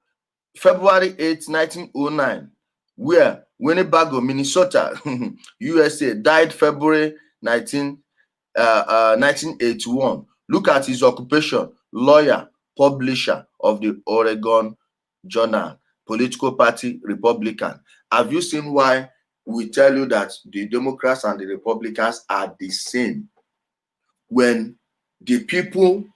February 8, 1909, where Winnebago, Minnesota, USA, died February 1981. Look at his occupation: lawyer, publisher of the Oregon Journal, political party, Republican. Have you seen why we tell you that the Democrats and the Republicans are the same? When the people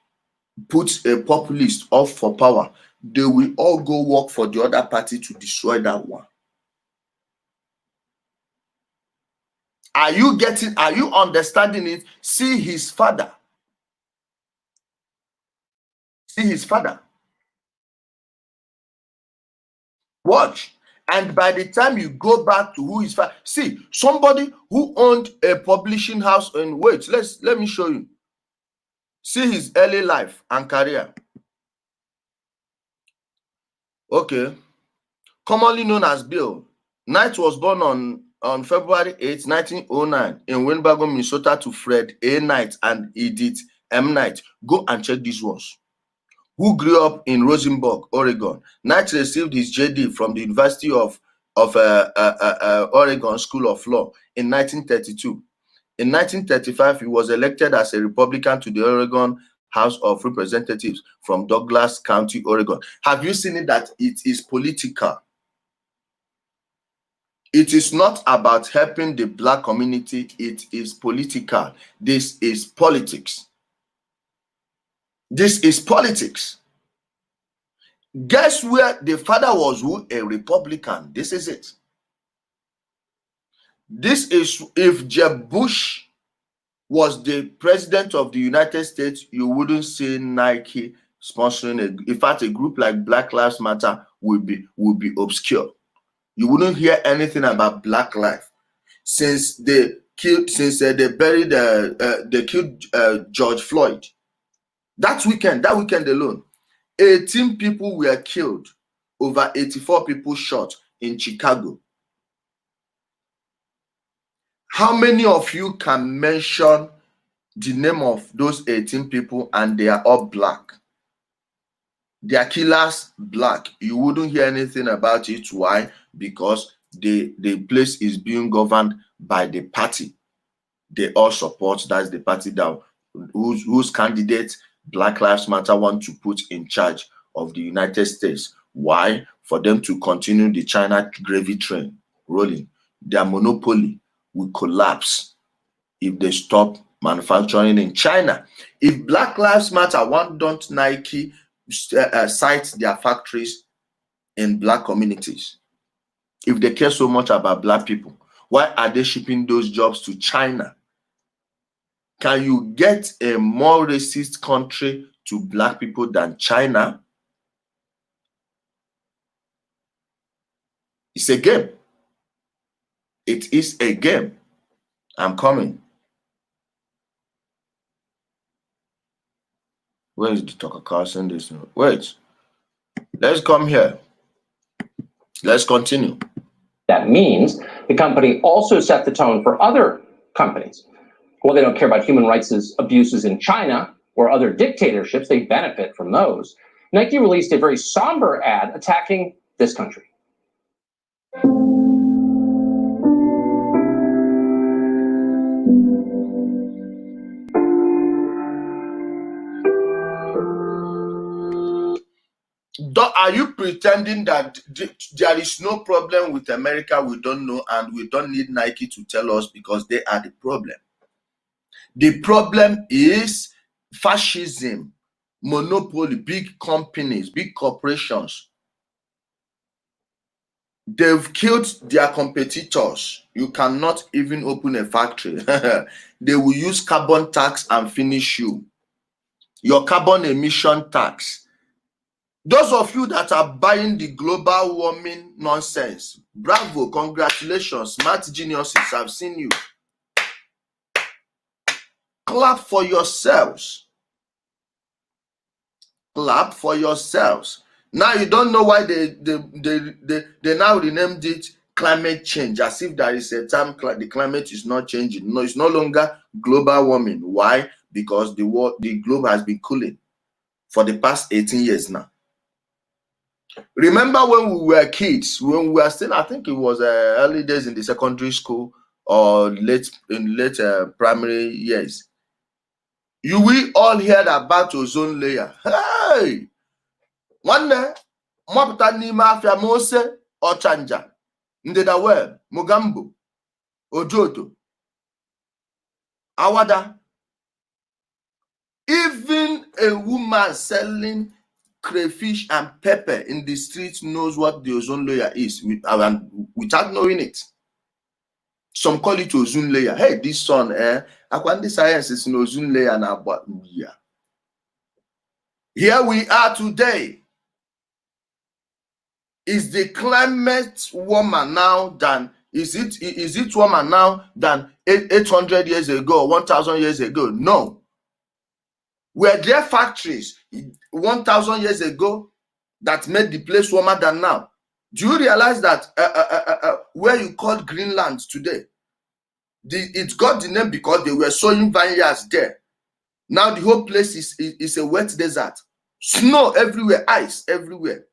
put a populist up for power, they will all go work for the other party to destroy that one. Are you understanding it? See his father. See his father. Watch. And by the time you go back to who his father, see somebody who owned a publishing house. And wait, let me show you. See his early life and career. Okay. Commonly known as Bill, Knight was born on February 8, 1909 in Winnebago, Minnesota, to Fred A. Knight and Edith M. Knight. Go and check these ones. Who grew up in Rosenberg, Oregon. Knight received his JD from the University of Oregon School of Law in 1932. In 1935, he was elected as a Republican to the Oregon House of Representatives from Douglas County, Oregon. Have you seen it that it is political? It is not about helping the black community. It is political. This is politics. This is politics. Guess where the father was? Who? A Republican. This is it. This is, if Jeb Bush was the president of the United States, you wouldn't see Nike sponsoring in fact, a group like Black Lives Matter would be obscure. You wouldn't hear anything about Black life since they killed, they killed George Floyd. That weekend alone, 18 people were killed, over 84 people shot in Chicago. How many of you can mention the name of those 18 people and they are all black? They are killers, black. You wouldn't hear anything about it. Why? Because the place is being governed by the party they all support. That's the party that whose candidate Black Lives Matter want to put in charge of the United States. Why? For them to continue the China gravy train rolling. Their monopoly will collapse if they stop manufacturing in China. If Black Lives Matter, why don't Nike site their factories in black communities? If they care so much about black people, why are they shipping those jobs to China? Can you get a more racist country to black people than China? It's a game. It is a game. I'm coming. Where is the Tucker Carlson? This wait. Let's come here. Let's continue. That means the company also set the tone for other companies. While they don't care about human rights abuses in China or other dictatorships, they benefit from those. Nike released a very somber ad attacking this country. Are you pretending that there is no problem with America we don't know, and we don't need Nike to tell us because they are the problem? The problem is fascism, monopoly, big companies, big corporations. They've killed their competitors. You cannot even open a factory. They will use carbon tax and finish you. Your carbon emission tax. Those of you that are buying the global warming nonsense, bravo, congratulations, smart geniuses, I've seen you. Clap for yourselves. Clap for yourselves. Now you don't know why they now renamed it climate change, as if there is a time the climate is not changing. No, it's no longer global warming. Why? Because the globe has been cooling for the past 18 years now. Remember when we were kids, when we were still, I think it was early days in the secondary school or late primary years. We all heard about ozone layer. Hey! One day, mwapụta n'ime afia Mose Ochanja, Ndeda Well, Mugambo, Ojoto, Awada. Even a woman selling crayfish and pepper in the streets knows what the ozone layer is without knowing it. Some call it ozone layer. Hey, this sun, Akwandi science is an ozone layer now, but yeah. Here we are today. Is the climate warmer now than is it warmer now than 800 years ago, 1,000 years ago? No. Were there factories 1,000 years ago that made the place warmer than now? Do you realize that where you call Greenland today, it got the name because they were sowing vineyards there. Now the whole place is a wet desert. Snow everywhere, ice everywhere.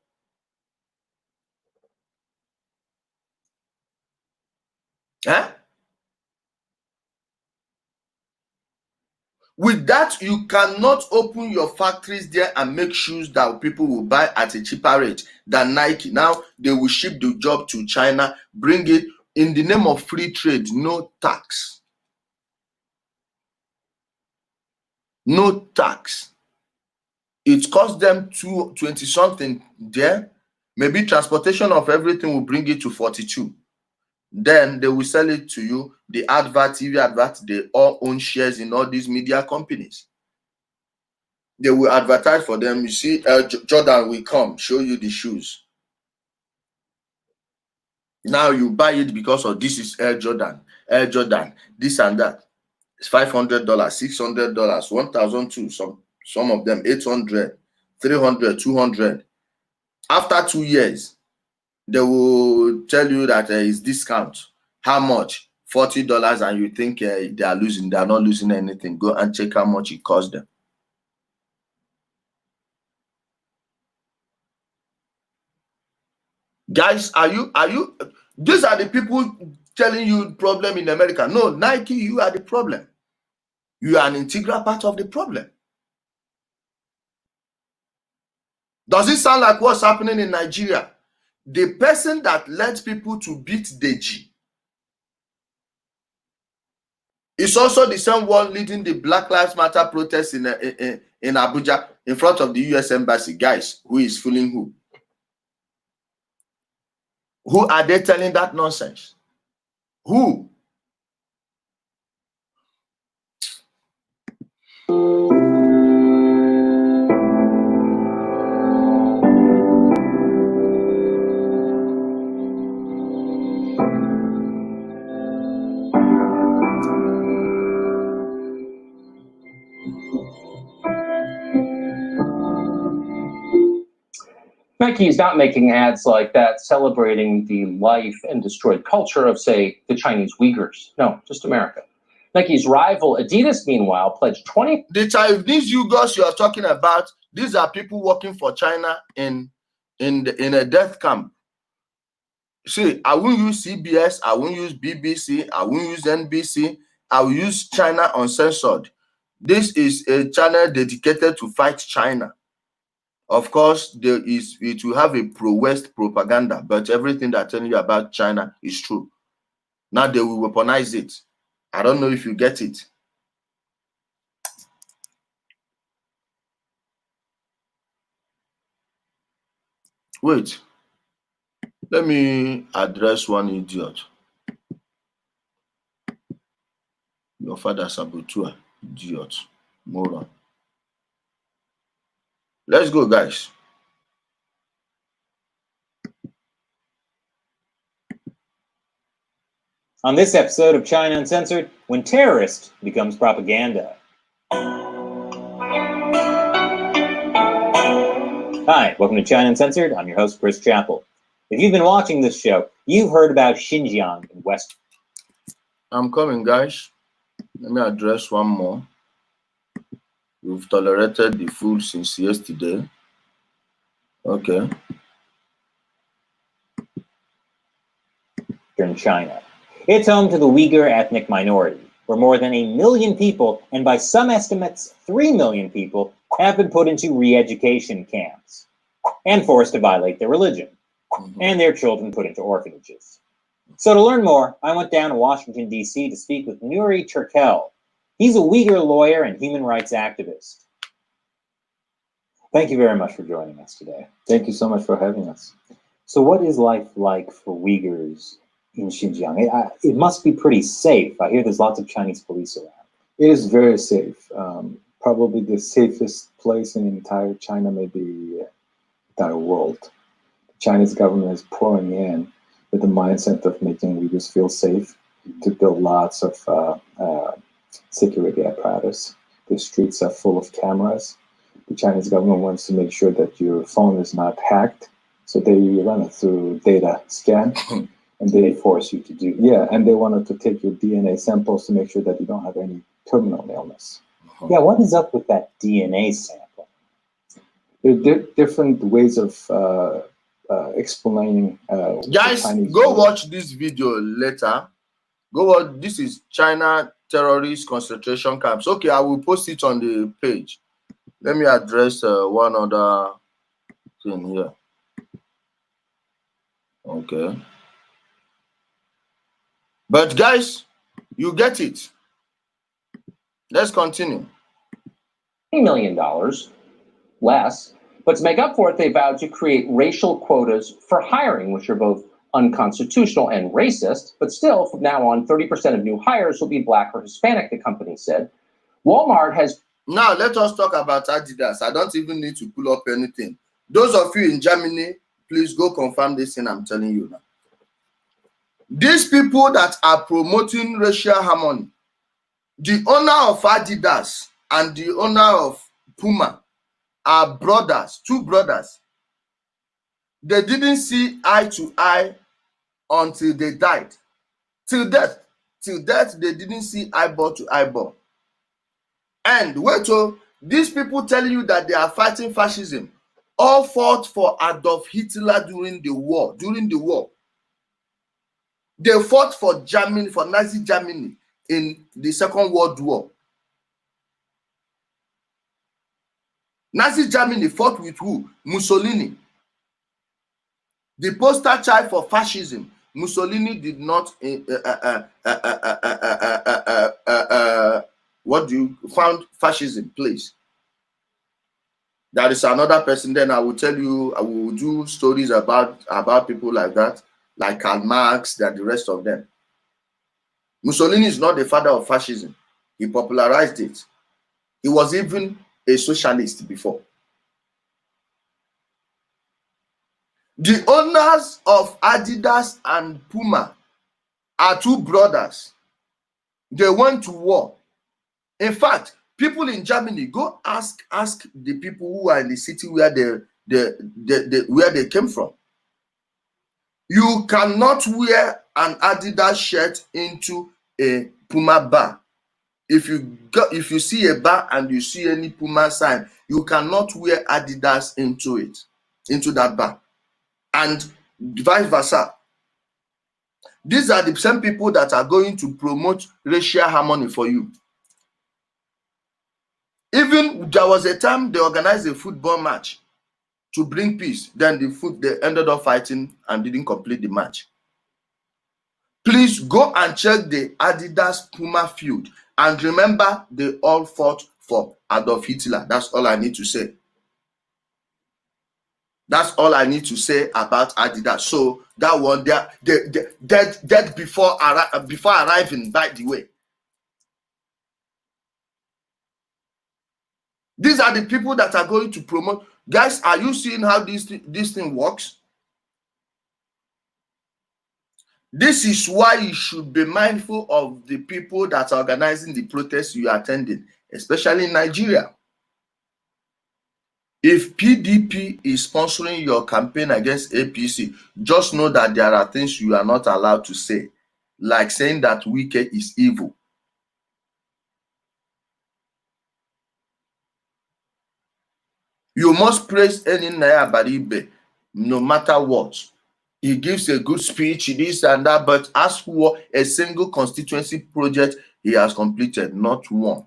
Huh? With that, you cannot open your factories there and make shoes that people will buy at a cheaper rate than Nike. Now they will ship the job to China, bring it in the name of free trade, no tax. No tax. It costs them 20 something there. Maybe transportation of everything will bring it to 42. Then they will sell it to you. The advert, TV advert, they all own shares in all these media companies. They will advertise for them. You see, Jordan will come, show you the shoes. Now you buy it because of this is Air Jordan, this and that. It's $500, $600, $1,200, some of them $800, $300, $200. After 2 years, they will tell you that it's discount. How much? $40, and you think they are losing. They are not losing anything. Go and check how much it cost them. Guys, are you these are the people telling you problem in America? No, Nike, you are the problem. You are an integral part of the problem. Does it sound like what's happening in Nigeria? The person that led people to beat Deji is also the same one leading the Black Lives Matter protests in Abuja in front of the US Embassy. Guys, who is fooling who? Who are they telling that nonsense? Who? Nike is not making ads like that celebrating the life and destroyed culture of, say, the Chinese Uyghurs. No, just America. Nike's rival Adidas, meanwhile, pledged 20. The Chinese Uyghurs you are talking about, these are people working for China in a death camp. See, I won't use CBS, I won't use BBC, I won't use NBC, I will use China Uncensored. This is a channel dedicated to fight China. Of course, it will have a pro-West propaganda, but everything that I tell you about China is true. Now they will weaponize it. I don't know if you get it. Wait. Let me address one idiot. Your father saboteur, idiot, moron. Let's go, guys. On this episode of China Uncensored, when terrorist becomes propaganda. Hi, welcome to China Uncensored. I'm your host, Chris Chappell. If you've been watching this show, you've heard about Xinjiang in West. I'm coming, guys. Let me address one more. We've tolerated the fool since yesterday. Okay. In China. It's home to the Uyghur ethnic minority, where more than 1 million people, and by some estimates 3 million people, have been put into re-education camps and forced to violate their religion, and their children put into orphanages. So to learn more, I went down to Washington, D.C. to speak with Nuri Turkel. He's a Uyghur lawyer and human rights activist. Thank you very much for joining us today. Thank you so much for having us. So what is life like for Uyghurs in Xinjiang? It must be pretty safe. I hear there's lots of Chinese police around. It is very safe. Probably the safest place in entire China, maybe entire world. The Chinese government is pouring in with the mindset of making Uyghurs feel safe, to build lots of security apparatus. The streets are full of cameras. The Chinese government wants to make sure that your phone is not hacked, so they run it through data scan. And they force you to do, and they wanted to take your DNA samples to make sure that you don't have any terminal illness. Yeah, what is up with that DNA sample? There are different ways of explaining. Guys, go watch this video later. Go watch. This is China terrorist concentration camps. Okay, I will post it on the page. Let me address one other thing here. Okay. But guys, you get it. Let's continue. $20 million less, but to make up for it, they vowed to create racial quotas for hiring, which are both unconstitutional and racist. But still, from now on, 30% of new hires will be Black or Hispanic, the company said. Walmart has... Now, let us talk about Adidas. I don't even need to pull up anything. Those of you in Germany, please go confirm this thing I'm telling you now. These people that are promoting racial harmony, the owner of Adidas and the owner of Puma are brothers, two brothers. They didn't see eye to eye until they died. Till death, they didn't see eyeball to eyeball. And wait till these people telling you that they are fighting fascism, all fought for Adolf Hitler during the war. They fought for Germany, for Nazi Germany in the Second World War. Nazi Germany fought with who? Mussolini. The poster child for fascism. Mussolini did not found fascism, please. That is another person. Then I will tell you, I will do stories about people like that, like Karl Marx and the rest of them. Mussolini is not the father of fascism. He popularized it. He was even a socialist before. The owners of Adidas and Puma are two brothers. They went to war. In fact, people in Germany, go ask the people who are in the city where where they came from. You cannot wear an Adidas shirt into a Puma bar. If you see a bar and you see any Puma sign, you cannot wear Adidas into that bar, and vice versa. These are the same people that are going to promote racial harmony for you. Even there was a time they organized a football match to bring peace. Then they ended up fighting and didn't complete the match. Please go and check the Adidas Puma feud, and remember they all fought for Adolf Hitler. That's all I need to say. That's all I need to say about Adidas. So that one, they're dead before arriving, by the way. These are the people that are going to promote. Guys, are you seeing how this thing works? This is why you should be mindful of the people that are organizing the protests you are attending, especially in Nigeria. If PDP is sponsoring your campaign against APC, just know that there are things you are not allowed to say, like saying that Wike is evil. You must praise Eninaya Baribe no matter what. He gives a good speech, this and that, but as for a single constituency project he has completed, not one.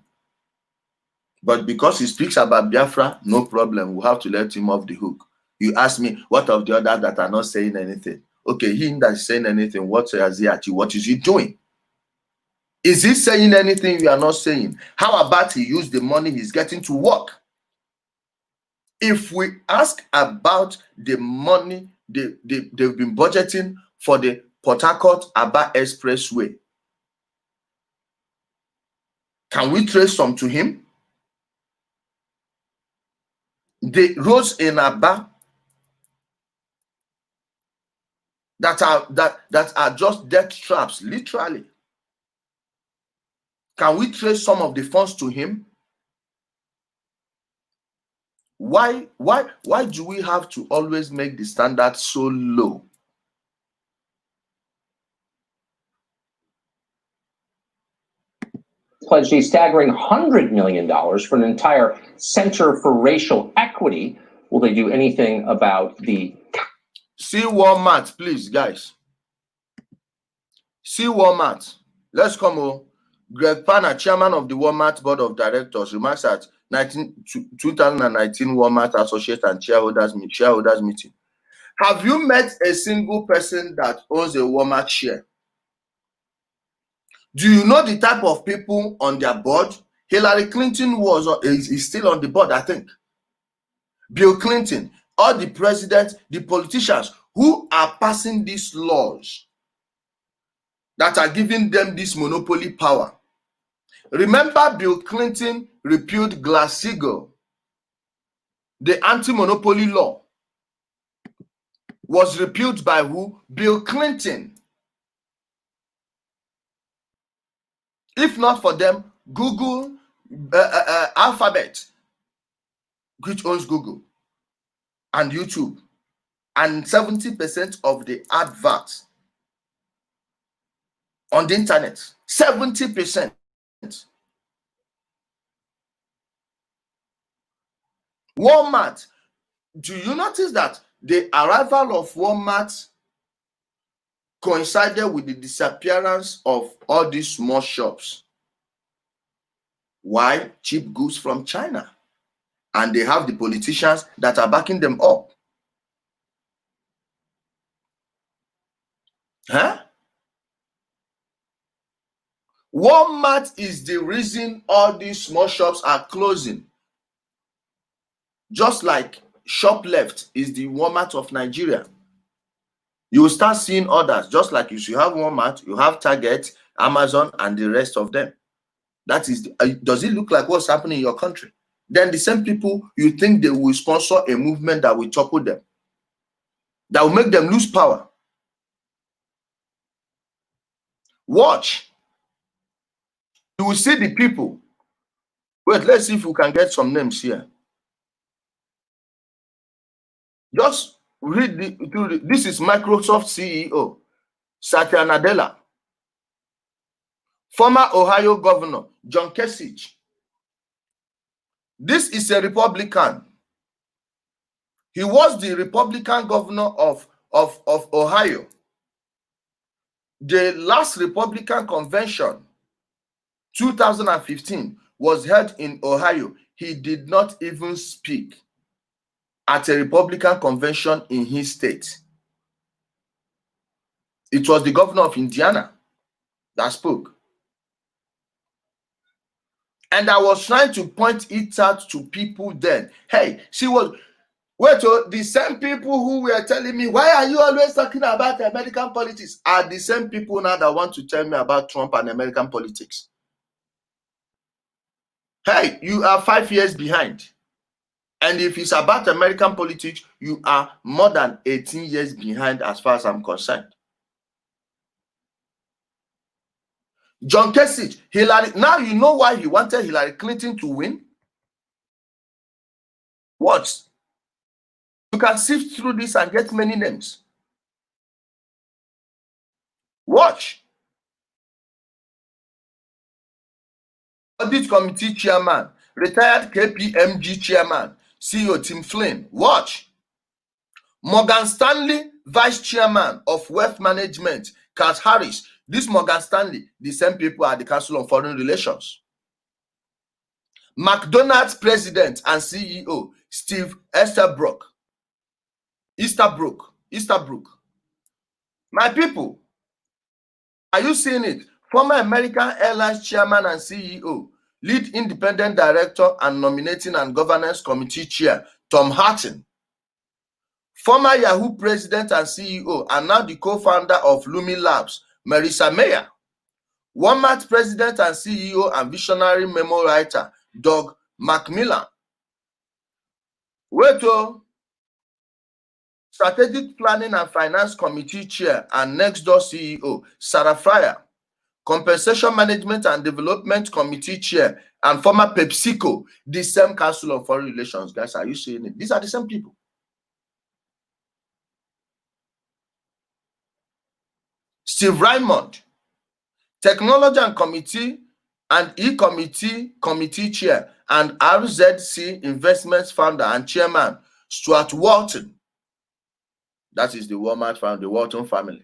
But because he speaks about Biafra, no problem. We'll have to let him off the hook. You ask me, what of the others that are not saying anything? Okay, he that is saying anything, what has he achieved? What is he doing? Is he saying anything you are not saying? How about he use the money he's getting to work? If we ask about the money they've been budgeting for the Port Harcourt-Aba Expressway, can we trace some to him? The roads in Aba that are just death traps, literally. Can we trace some of the funds to him? Why do we have to always make the standard so low? Pledged a staggering $100 million for an entire Center for Racial Equity. Will they do anything about the... See Walmart, please, guys. See Walmart. Let's come on. Greg Panner, chairman of the Walmart Board of Directors, remarks at 2019 Walmart Associate and shareholders meeting. Have you met a single person that owns a Walmart share? Do you know the type of people on their board? Hillary Clinton is still on the board, I think. Bill Clinton, all the presidents, the politicians who are passing these laws that are giving them this monopoly power. Remember, Bill Clinton repealed Glass-Steagall. The anti-monopoly law was repealed by who? Bill Clinton. If not for them, Google, Alphabet, which owns Google, and YouTube, and 70% of the adverts on the internet, 70%. Walmart, do you notice that the arrival of Walmart coincided with the disappearance of all these small shops? Why? Cheap goods from China. And they have the politicians that are backing them up. Huh? Walmart is the reason all these small shops are closing. Just like Shopleft is the Walmart of Nigeria. You will start seeing others, just like you should have Walmart, you have Target, Amazon, and the rest of them. That is, does it look like what's happening in your country? Then the same people, you think they will sponsor a movement that will topple them, that will make them lose power. Watch. You will see the people. Wait, let's see if we can get some names here. Just read this is Microsoft CEO, Satya Nadella. Former Ohio Governor, John Kasich. This is a Republican. He was the Republican governor of Ohio. The last Republican convention, 2015, was held in Ohio. He did not even speak at a Republican convention in his state. It was the governor of Indiana that spoke. And I was trying to point it out to people then. Hey, see what? Wait, the same people who were telling me, why are you always talking about American politics, are the same people now that want to tell me about Trump and American politics. Hey, you are 5 years behind. And if it's about American politics, you are more than 18 years behind as far as I'm concerned. John Kasich, Hillary, now you know why he wanted Hillary Clinton to win? What? You can sift through this and get many names. Watch. Audit Committee Chairman, retired KPMG Chairman, CEO Tim Flynn. Watch. Morgan Stanley Vice Chairman of Wealth Management, Kat Harris. This Morgan Stanley, the same people at the Council on Foreign Relations. McDonald's President and CEO, Steve Easterbrook. My people, are you seeing it? Former American Airlines Chairman and CEO, Lead Independent Director and Nominating and Governance Committee Chair, Tom Hartin. Former Yahoo President and CEO, and now the co-founder of Lumi Labs, Marissa Mayer. Walmart President and CEO and visionary memo writer, Doug McMillan. Strategic Planning and Finance Committee Chair and Nextdoor CEO, Sarah Fryer. Compensation Management and Development Committee Chair and former PepsiCo, the same Council on Foreign Relations. Guys, are you seeing it? These are the same people. Steve Raymond, Technology and Committee and E-Committee Chair and RZC Investments Founder and Chairman, Stuart Walton. That is the Walmart founder, the Walton family.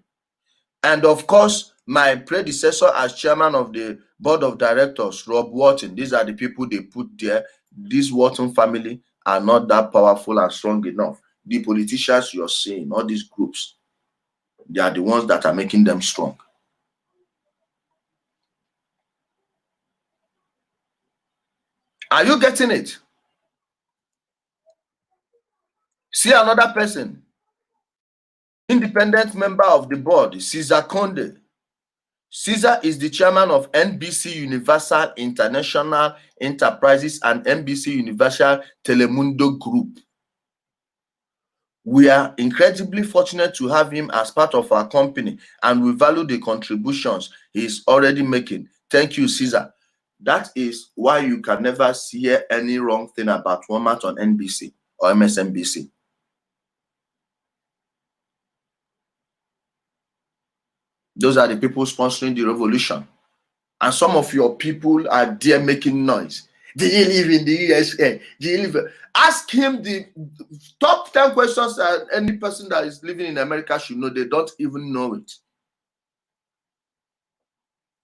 And of course, my predecessor as chairman of the board of directors, Rob Walton. These are the people they put there. This Walton family are not that powerful and strong enough. The politicians you're seeing, all these groups, they are the ones that are making them strong. Are you getting it? See another person, independent member of the board, Cesar Conde. Cesar is the chairman of NBC Universal International Enterprises and NBC Universal Telemundo Group. We are incredibly fortunate to have him as part of our company, and we value the contributions he is already making. Thank you, Cesar. That is why you can never hear any wrong thing about Walmart on NBC or MSNBC. Those are the people sponsoring the revolution. And some of your people are there making noise. Do you live in the USA? Do you live? Ask him the top 10 questions that any person that is living in America should know. They don't even know it.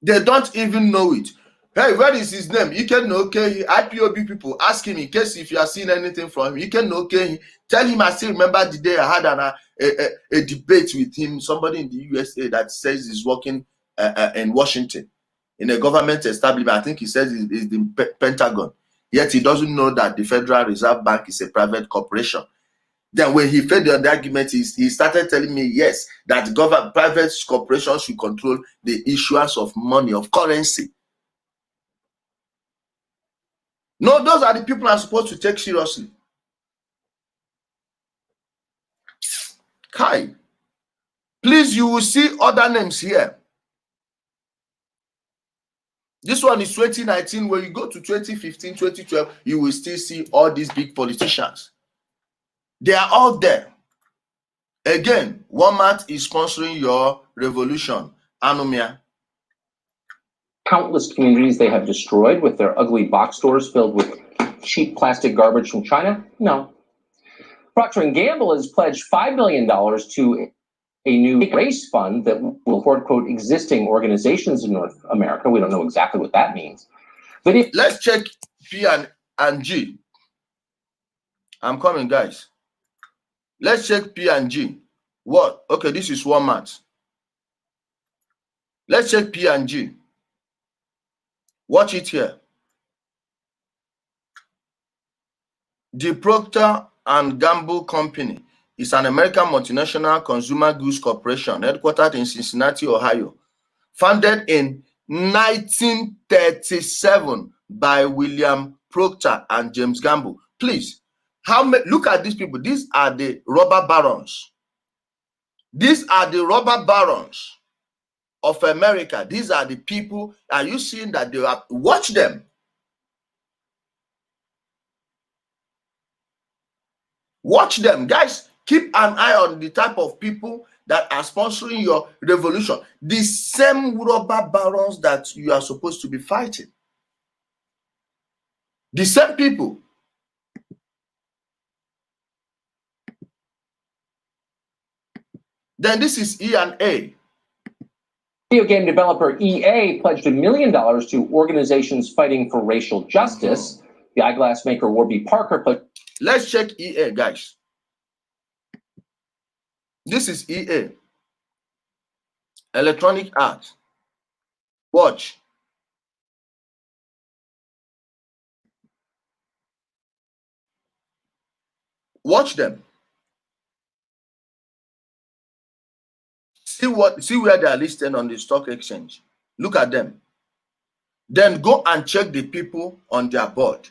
They don't even know it. Hey, where is his name? You can know, okay, IPOB people, ask him in case if you are seeing anything from him. You can know, okay, tell him I still remember the day I had a debate with him, somebody in the USA that says he's working in Washington, in a government establishment. I think he says it's the Pentagon. Yet he doesn't know that the Federal Reserve Bank is a private corporation. Then when he failed on the argument, he started telling me, yes, that private corporations should control the issuance of money, of currency. No, those are the people I'm supposed to take seriously. Kai, please, you will see other names here. This one is 2019. When you go to 2015, 2012, you will still see all these big politicians. They are all there. Again, Walmart is sponsoring your revolution. Anumia. Countless communities they have destroyed with their ugly box stores filled with cheap plastic garbage from China? No. Procter & Gamble has pledged $5 million to a new race fund that will support, quote, existing organizations in North America. We don't know exactly what that means. But if Let's check P and G. I'm coming, guys. Let's check P and G. What? Okay, this is Walmart. Let's check P and G. Watch it here. The Procter & Gamble Company is an American multinational consumer goods corporation headquartered in Cincinnati, Ohio, founded in 1937 by William Procter and James Gamble. Please, look at these people. These are the robber barons. These are the robber barons of America. These are the people. Are you seeing that they are? Watch them. Watch them, guys. Keep an eye on the type of people that are sponsoring your revolution. The same robber barons that you are supposed to be fighting. The same people. Then this is E&A. video game developer EA pledged $1 million to organizations fighting for racial justice. The eyeglass maker Warby Parker pledged. Let's check EA, guys. This is EA. Electronic Arts. Watch. Watch them. See where they are listed on the stock exchange. Look at them. Then go and check the people on their board.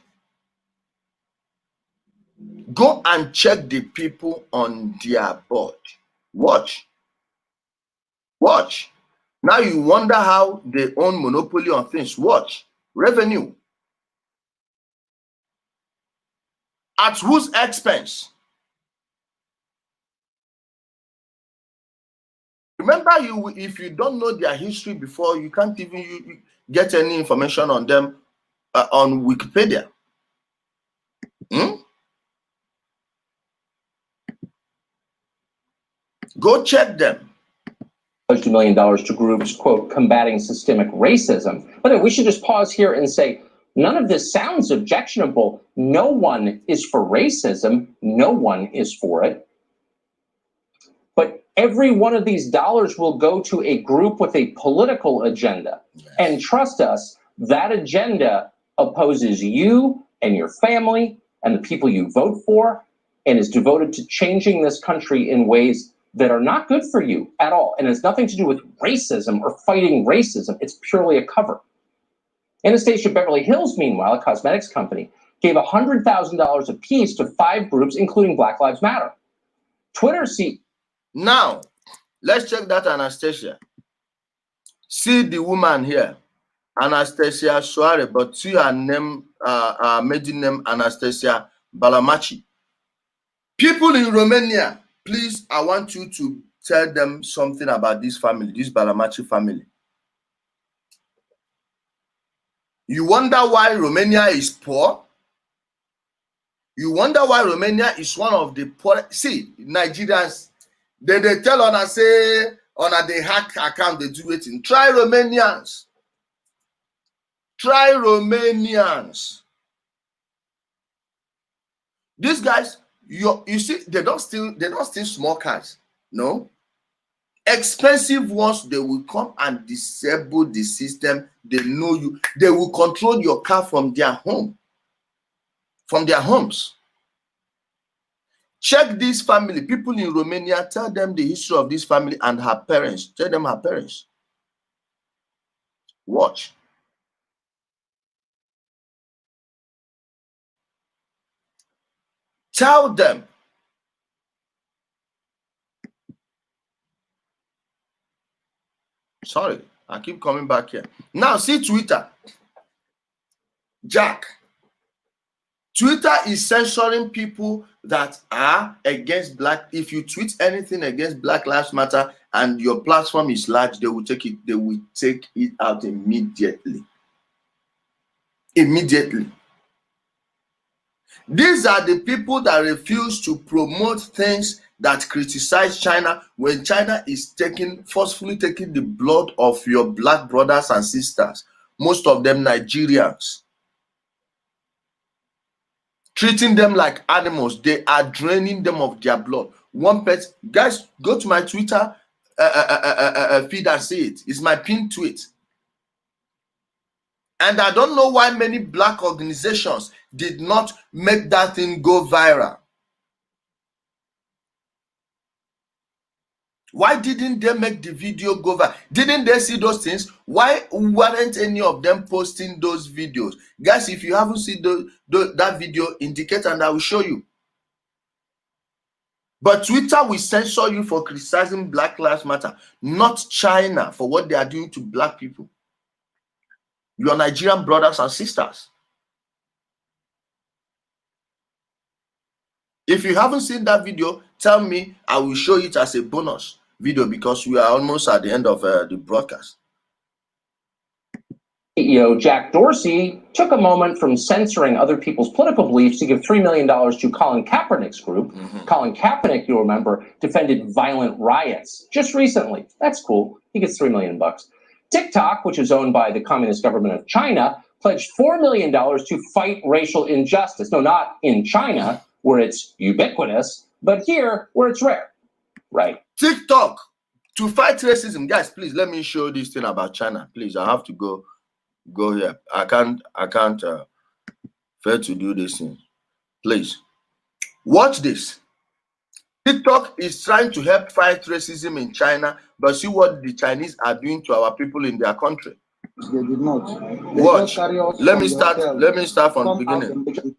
Go and check the people on their board. Watch. Watch. Now you wonder how they own monopoly on things. Watch. Revenue. At whose expense? Remember, if you don't know their history before, you can't even get any information on them on Wikipedia. Go check them. $2 million to groups, quote, combating systemic racism. But we should just pause here and say, none of this sounds objectionable. No one is for racism. No one is for it. But every one of these dollars will go to a group with a political agenda. Yes. And trust us, that agenda opposes you and your family and the people you vote for, and is devoted to changing this country in ways that are not good for you at all. And it's nothing to do with racism or fighting racism. It's purely a cover. Anastasia Beverly Hills, meanwhile, a cosmetics company, gave $100,000 apiece to 5 groups, including Black Lives Matter. Twitter Now, let's check that Anastasia. See the woman here, Anastasia Soare, but see her name, maiden name, Anastasia Balamachi. People in Romania, please, I want you to tell them something about this family, this Balamachi family. You wonder why Romania is poor? You wonder why Romania is one of the poor. See, Nigerians, they tell on us, say, on a they hack account, they do it in. Try Romanians. Try Romanians. These guys, you see, they don't steal small cars. No. Expensive ones, they will come and disable the system. They know you. They will control your car from their home. From their homes. Check this family. People in Romania, tell them the history of this family and her parents. Tell them her parents. Watch. Tell them. Sorry, I keep coming back here. Now see Twitter. Jack. Twitter is censoring people that are against black. If you tweet anything against Black Lives Matter and your platform is large, they will take it. They will take it out immediately. Immediately. These are the people that refuse to promote things that criticize China when China is forcefully taking the blood of your black brothers and sisters, most of them Nigerians, treating them like animals. They are draining them of their blood. One person, guys, go to my Twitter feed and see it. It's my pinned tweet. And I don't know why many black organizations did not make that thing go viral. Why didn't they make the video go viral? Didn't they see those things? Why weren't any of them posting those videos? Guys, if you haven't seen that video, indicate and I will show you. But Twitter will censor you for criticizing Black Lives Matter, not China for what they are doing to black people. Your Nigerian brothers and sisters. If you haven't seen that video, tell me, I will show it as a bonus video because we are almost at the end of the broadcast. CEO Jack Dorsey took a moment from censoring other people's political beliefs to give $3 million to Colin Kaepernick's group. Colin Kaepernick, you'll remember, defended violent riots just recently. That's cool. He gets $3 million. TikTok, which is owned by the Communist government of China, pledged $4 million to fight racial injustice. No, not in China, where it's ubiquitous, but here, where it's rare. Right. TikTok, to fight racism. Guys, please, let me show this thing about China. Please, I have to go here. I can't fail to do this thing. Please, watch this. TikTok is trying to help fight racism in China, but see what the Chinese are doing to our people in their country. They did not. They Watch. carry us Let from me the start. hotel. Let me start from the beginning.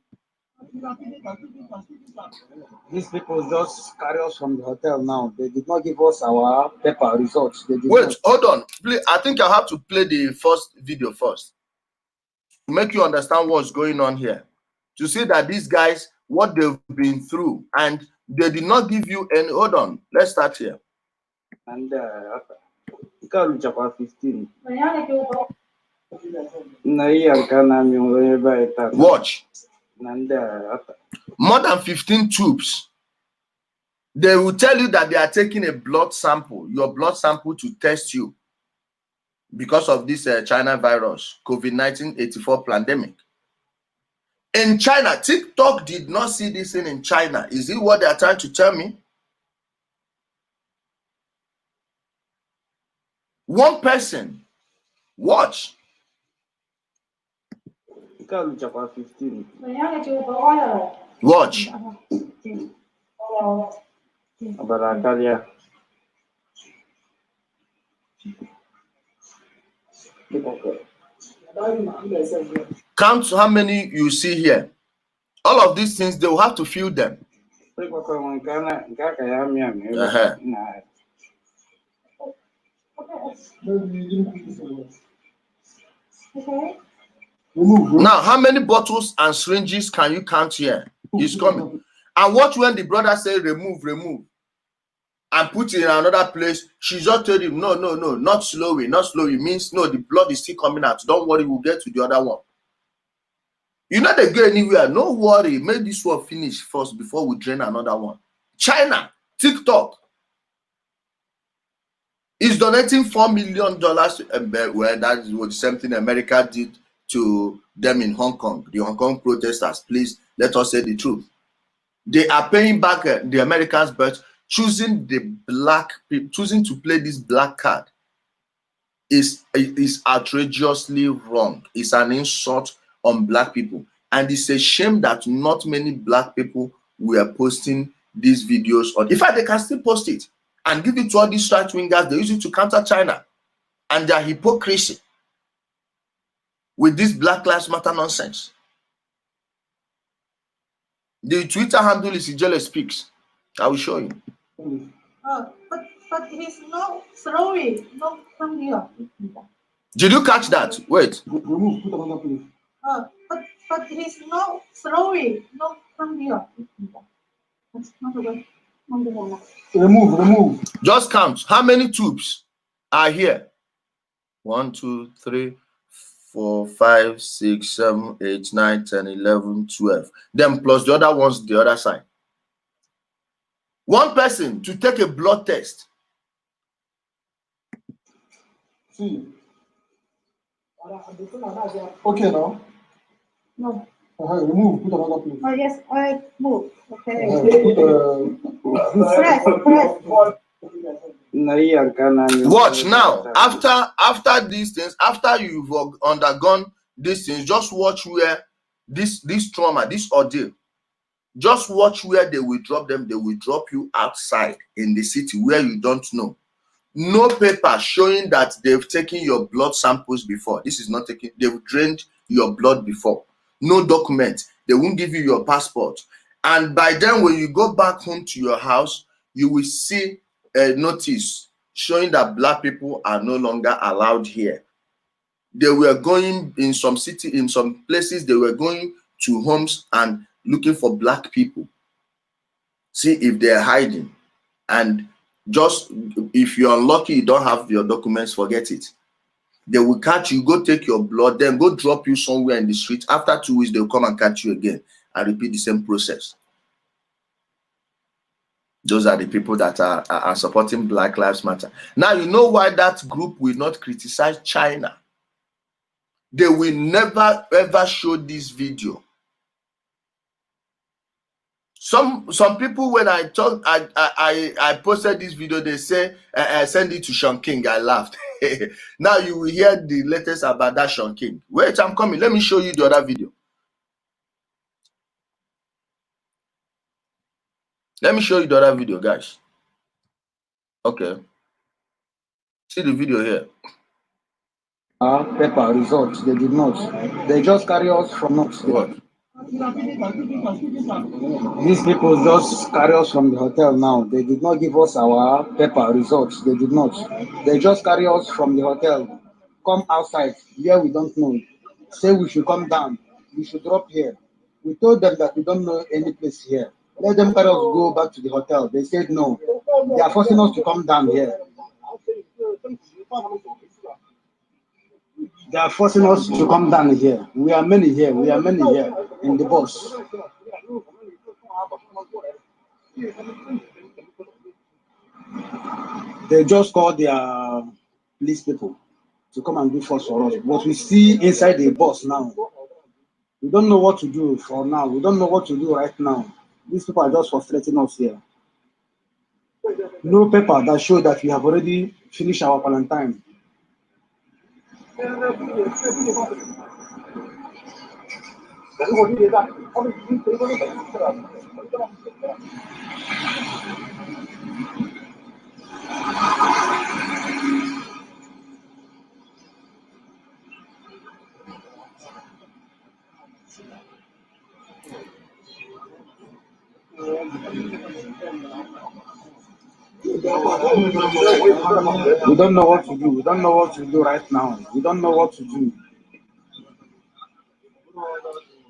These people just carry us from the hotel now. They did not give us our paper results. They did Wait, not. hold on. Please, I think I have to play the first video first to make you understand what's going on here. To see that these guys, what they've been through, and they did not give you any. Hold on. Let's start here. And chapter 15. Watch. More than 15 troops. They will tell you that they are taking a blood sample, your blood sample, to test you because of this China virus, COVID-19 84 pandemic. In China, TikTok did not see this thing in China. Is it what they are trying to tell me? One person. Watch. Chapter 15. Watch. Count how many you see here. All of these things, they will have to fill them. Now, how many bottles and syringes can you count here? He's coming. And watch when the brother say remove, and put it in another place. She just told him, no, not slowly, not slowly. Means no, the blood is still coming out. Don't worry, we'll get to the other one. You know they go anywhere. No worry, make this one finish first before we drain another one. China, TikTok is donating $4 million. Well, that is what something America did to them in Hong Kong. The Hong Kong protesters, please let us say the truth. They are paying back the Americans, but choosing to play this black card is outrageously wrong. It's an insult on black people, and it's a shame that not many black people were posting these videos on. In fact, they can still post it and give it to all these right wingers. They use it to counter China and their hypocrisy with this Black Lives Matter nonsense. The Twitter handle is Ijele Speaks. I will show you. But he's not slowly, not come here. Did you catch that? Wait. Remove, put another place. But he's not throwing, not from here. Remove. Just count. How many tubes are here? 1, 2, 3, 4, 5, 6, 7, 8, 9, 10, 11, 12. Then plus the other ones the other side. One person to take a blood test. See. Okay now. No. Remove. Put another place. Oh yes, I move. Okay. Watch now. After these things, after you've undergone these things, just watch where this trauma, this ordeal. Just watch where they will drop them. They will drop you outside in the city where you don't know. No paper showing that they've taken your blood samples before. This is not taking. They've drained your blood before. No document. They won't give you your passport. And by then, when you go back home to your house, you will see a notice showing that black people are no longer allowed here. They were going in some city, in some places, they were going to homes and looking for black people. See if they're hiding. And just if you're unlucky, you don't have your documents, forget it. They will catch you, go take your blood, then go drop you somewhere in the street. After 2 weeks, they'll come and catch you again and repeat the same process. Those are the people that are supporting Black Lives Matter. Now, you know why that group will not criticize China? They will never, ever show this video. Some people, when I talk, I posted this video, they say, send it to Sean King. I laughed. Now you will hear the latest about that Sean King. Wait, I'm coming. Let me show you the other video. Let me show you the other video, guys. Okay. See the video here. Paper results. They did not. They just carry us from us. What? These people just carry us from the hotel now. They did not give us our paper results. They did not. They just carry us from the hotel. Come outside, here we don't know. Say we should come down. We should drop here. We told them that we don't know any place here. Let them carry us go back to the hotel. They said no. They are forcing us to come down here. They are forcing us to come down here. We are many here. We are many here in the bus. They just called their police people to come and do force for us. But we see inside the bus now. We don't know what to do for now. We don't know what to do right now. These people are just frustrating us here. No paper that shows that we have already finished our quarantine. We don't know what to do. We don't know what to do right now. We don't know what to do.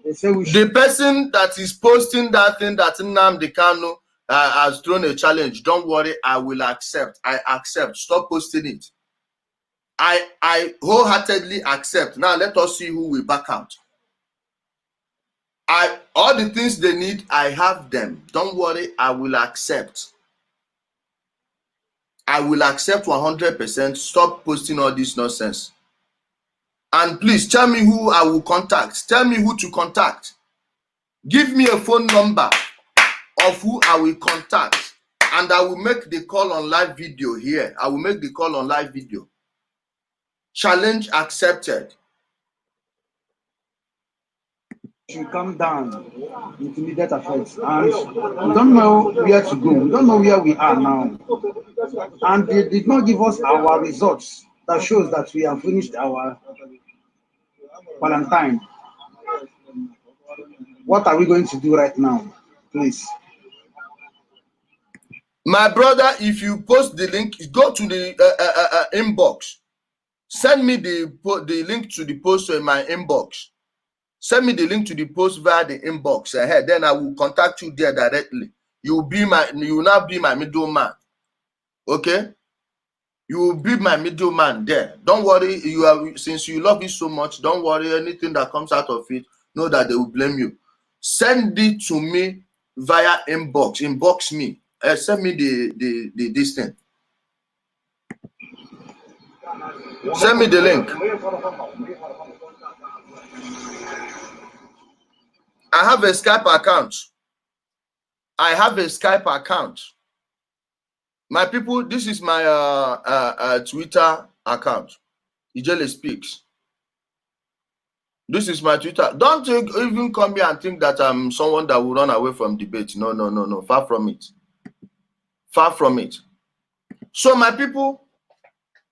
They say we should. The person that is posting that thing that Nnamdi Kanu has thrown a challenge, don't worry, I will accept. I accept. Stop posting it. I wholeheartedly accept. Now let us see who will back out. All the things they need, I have them. Don't worry, I will accept. I will accept 100%. Stop posting all this nonsense. And please tell me who I will contact. Tell me who to contact. Give me a phone number of who I will contact. And I will make the call on live video here. I will make the call on live video. Challenge accepted. Should come down with immediate effect. And we don't know where to go. We don't know where we are now. And they did not give us our results that shows that we have finished our quarantine. What are we going to do right now? Please. My brother, if you post the link, go to the inbox. Send me the link to the post in my inbox. Send me the link to the post via the inbox. Then I will contact you there directly. You will now be my middleman. Okay? You will be my middleman there. Don't worry. Since you love it so much, don't worry. Anything that comes out of it, know that they will blame you. Send it to me via inbox. Inbox me. Send me the this thing. Send me the link. I have a Skype account. I have a Skype account. My people, this is my Twitter account. Ijele Speaks. This is my Twitter. Don't even come here and think that I'm someone that will run away from debate. No, no, no, no. Far from it. Far from it. So my people,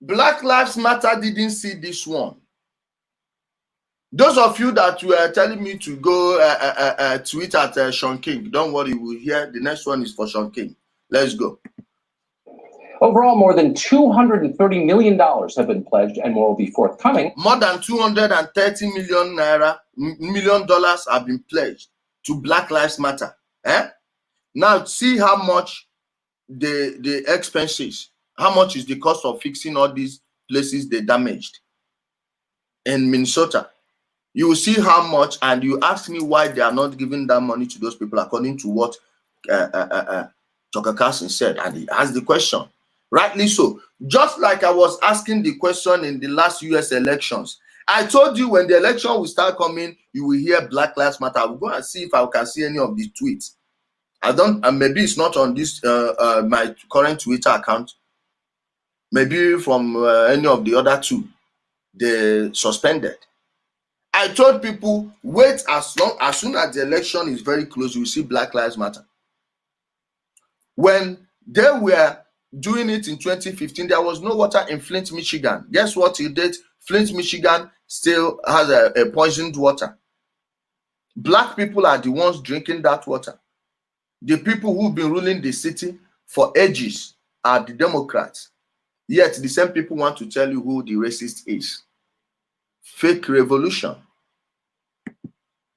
Black Lives Matter didn't see this one. Those of you that were telling me to go tweet at Sean King, don't worry, we'll hear. The next one is for Sean King. Let's go. Overall, more than $230 million have been pledged and more will be forthcoming. More than 230 million dollars have been pledged to Black Lives Matter. Now see how much the expenses, how much is the cost of fixing all these places they damaged in Minnesota. You will see how much, and you ask me why they are not giving that money to those people according to what Tucker Carlson said, and he asked the question. Rightly so. Just like I was asking the question in the last US elections. I told you when the election will start coming, you will hear Black Lives Matter. I will go and see if I can see any of the tweets. I don't, maybe it's not on this my current Twitter account. Maybe from any of the other two, they suspended. I told people, wait as soon as the election is very close, you will see Black Lives Matter. When they were doing it in 2015, there was no water in Flint, Michigan. Guess what he did? Flint, Michigan still has a poisoned water. Black people are the ones drinking that water. The people who've been ruling the city for ages are the Democrats. Yet the same people want to tell you who the racist is. Fake revolution.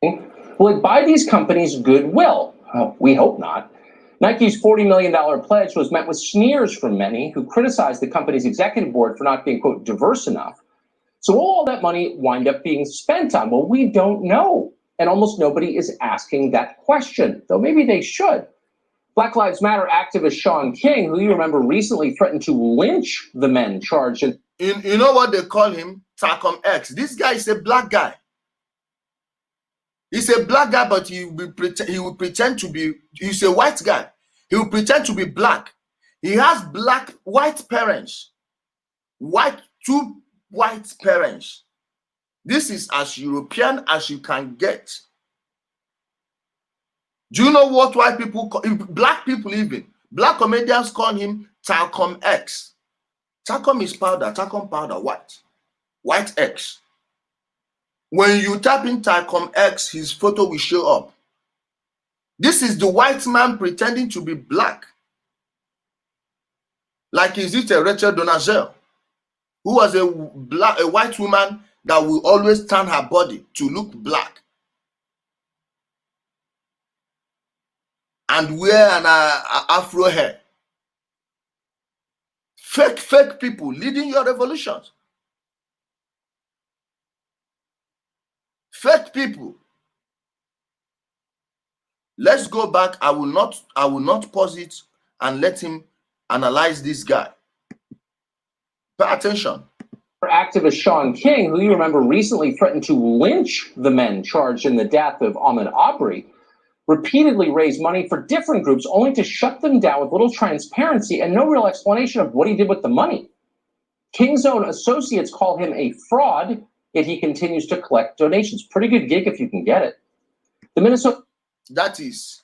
Will it buy these companies goodwill? Oh, we hope not. Nike's $40 million pledge was met with sneers from many who criticized the company's executive board for not being, quote, diverse enough. So will all that money wind up being spent on? Well, we don't know. And almost nobody is asking that question, though maybe they should. Black Lives Matter activist Sean King, who you remember recently threatened to lynch the men charged in... You know what they call him? Talcum X. This guy is a black guy. He's a black guy, but he will pretend to be, he's a white guy. He will pretend to be black. He has white parents. Two white parents. This is as European as you can get. Do you know what white people call, black people even, black comedians call him Talcum X. Talcum is powder, talcum powder, white X. When you type in Talcum X, his photo will show up. This is the white man pretending to be black. Like, is it a Rachel Donagel, who was a white woman that will always turn her body to look black and wear an afro hair. Fake people leading your revolutions. Fake people. Let's go back. I will not pause it and let him analyze this guy. Pay attention. Activist Sean King, who you remember recently threatened to lynch the men charged in the death of Ahmaud Arbery, repeatedly raised money for different groups only to shut them down with little transparency and no real explanation of what he did with the money. King's own associates call him a fraud, yet he continues to collect donations. Pretty good gig if you can get it. The Minnesota... That is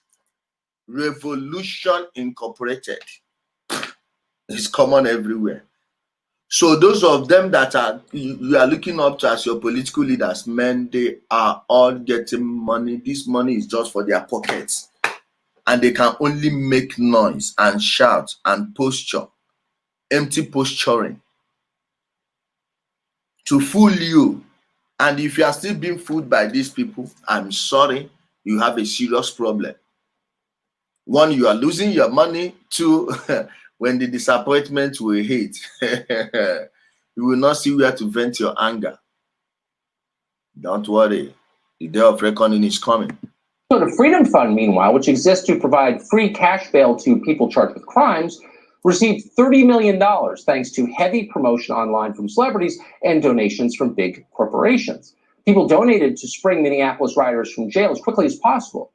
Revolution Incorporated. It's common everywhere. So those of them that you are looking up to as your political leaders, men, they are all getting money. This money is just for their pockets. And they can only make noise and shout and posture, empty posturing, to fool you And if you are still being fooled by these people, I'm sorry, you have a serious problem. One, you are losing your money. Two, when the disappointment will hit, you will not see where to vent your anger. Don't worry, the day of reckoning is coming. So the Freedom Fund, meanwhile, which exists to provide free cash bail to people charged with crimes, received $30 million thanks to heavy promotion online from celebrities and donations from big corporations. People donated to spring Minneapolis rioters from jail as quickly as possible.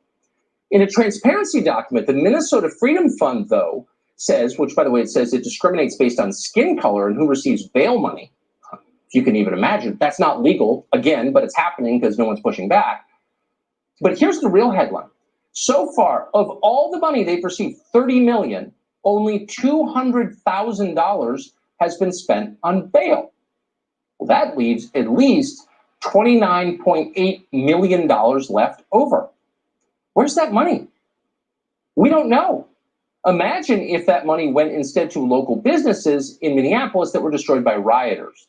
In a transparency document, the Minnesota Freedom Fund, though, says, which, by the way, it says it discriminates based on skin color and who receives bail money. If you can even imagine, that's not legal, again, but it's happening because no one's pushing back. But here's the real headline. So far, of all the money they've received, $30 million, only $200,000 has been spent on bail. Well, that leaves at least $29.8 million left over. Where's that money? We don't know. Imagine if that money went instead to local businesses in Minneapolis that were destroyed by rioters.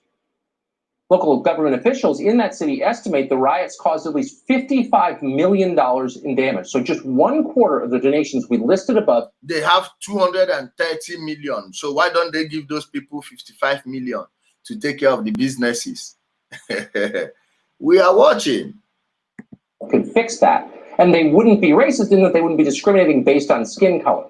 Local government officials in that city estimate the riots caused at least $55 million in damage. So just 1/4 of the donations we listed above. They have 230 million. So why don't they give those people 55 million to take care of the businesses? We are watching. Could fix that. And they wouldn't be racist in that they wouldn't be discriminating based on skin color.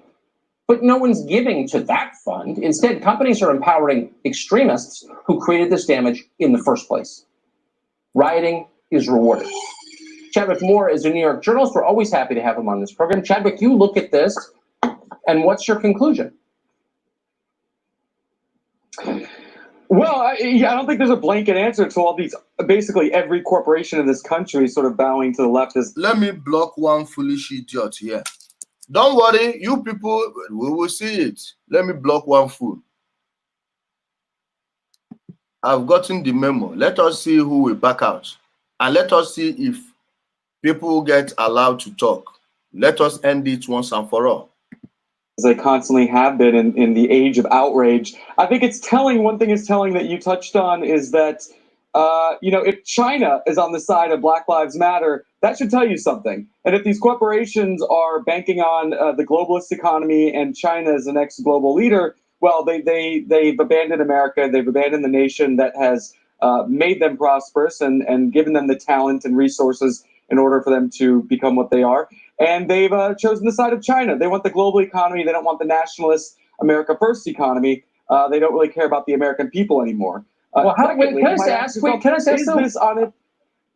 But no one's giving to that fund. Instead, companies are empowering extremists who created this damage in the first place. Rioting is rewarded. Chadwick Moore is a New York journalist. We're always happy to have him on this program. Chadwick, you look at this, and what's your conclusion? Well, I don't think there's a blanket answer to all these. Basically, every corporation in this country is sort of bowing to the leftist. Let me block one foolish idiot here. Don't worry, you people, we will see it. Let me block one fool. I've gotten the memo. Let us see who will back out. And let us see if people get allowed to talk. Let us end it once and for all. As they constantly have been in the age of outrage. I think it's telling, one thing is telling that you touched on is that, if China is on the side of Black Lives Matter, that should tell you something. And if these corporations are banking on the globalist economy and China as the next global leader, well, they've abandoned America. They've abandoned the nation that has made them prosperous and given them the talent and resources in order for them to become what they are. And they've chosen the side of China. They want the global economy. They don't want the nationalist America First economy. They don't really care about the American people anymore. Well, can I ask this on it?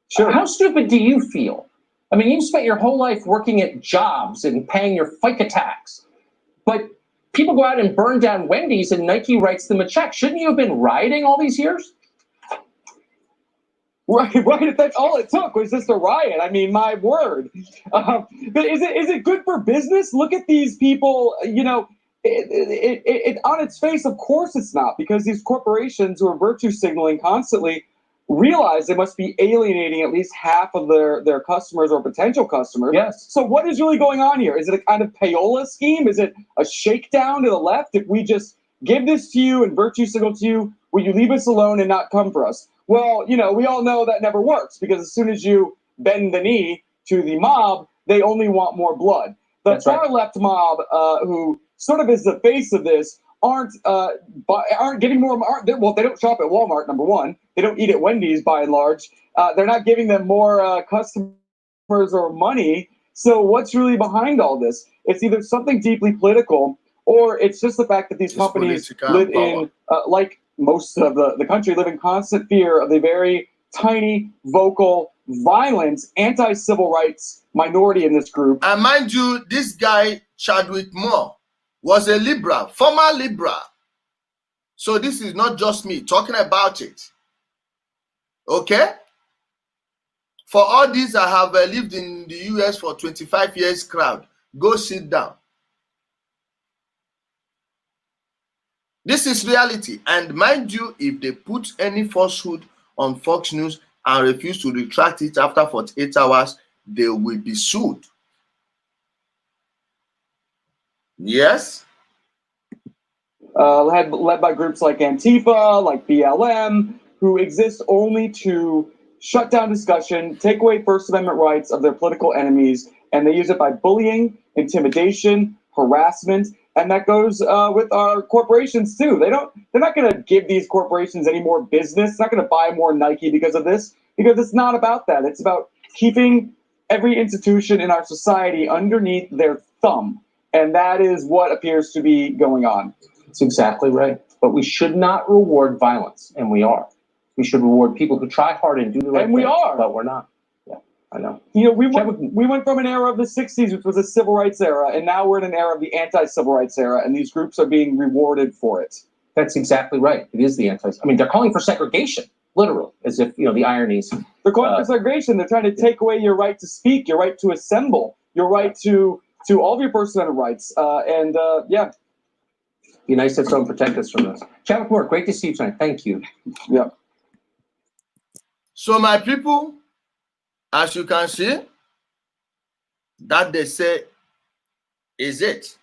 Sure. How stupid do you feel? I mean, you've spent your whole life working at jobs and paying your FICA tax, but people go out and burn down Wendy's and Nike writes them a check. Shouldn't you have been rioting all these years? Right. If that's all it took was just a riot. I mean, my word. But is it good for business? Look at these people. It on its face, of course it's not, because these corporations who are virtue signaling constantly realize they must be alienating at least half of their customers or potential customers. Yes. So what is really going on here? Is it a kind of payola scheme? Is it a shakedown to the left? If we just give this to you and virtue signal to you, will you leave us alone and not come for us? Well, we all know that never works, because as soon as you bend the knee to the mob, they only want more blood. The far left mob, who sort of is the face of this, aren't giving more. They don't shop at Walmart. Number one, they don't eat at Wendy's by and large. They're not giving them more customers or money. So what's really behind all this? It's either something deeply political, or it's just the fact that these companies live in, like most of the country, live in constant fear of the very tiny, vocal, violent, anti-civil rights minority in this group. And mind you, this guy, Chadwick Moore, was a liberal, former liberal. So this is not just me talking about it. Okay? For all these, I have lived in the US for 25 years crowd. Go sit down. This is reality. And mind you, if they put any falsehood on Fox News and refuse to retract it after 48 hours, they will be sued. Yes? Led by groups like Antifa, like BLM, who exist only to shut down discussion, take away First Amendment rights of their political enemies, and they use it by bullying, intimidation, harassment, and that goes with our corporations too. They're not going to give these corporations any more business. It's not going to buy more Nike because of this, because it's not about that. It's about keeping every institution in our society underneath their thumb, and that is what appears to be going on. That's exactly right. But we should not reward violence, and we are. We should reward people who try hard and do the right thing. And we are. But we're not. Yeah, I know. You know, we went from an era of the 60s, which was a civil rights era, and now we're in an era of the anti-civil rights era, and these groups are being rewarded for it. That's exactly right. It is the I mean, they're calling for segregation, literally, as if, you know, the ironies. They're calling for segregation. They're trying to take away your right to speak, your right to assemble, your right to all of your First Amendment rights. Yeah. Be nice to have someone protect us from this. Chadwick Moore, great to see you tonight. Thank you. Yeah. So my people, as you can see, that they say is it.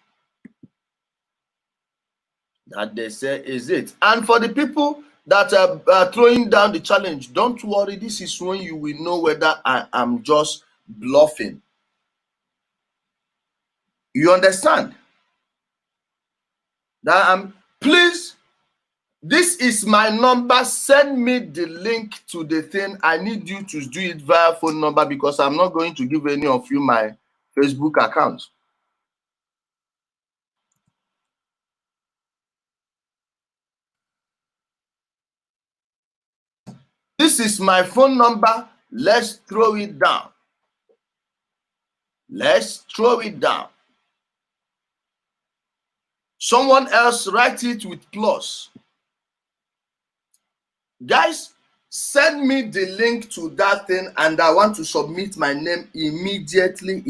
That they say is it. And for the people that are throwing down the challenge, don't worry. This is when you will know whether I am just bluffing. You understand? That please, this is my number. Send me the link to the thing. I need you to do it via phone number because I'm not going to give any of you my Facebook account. This is my phone number. Let's throw it down. Let's throw it down. Someone else write it with plus. Guys, send me the link to that thing and I want to submit my name immediately.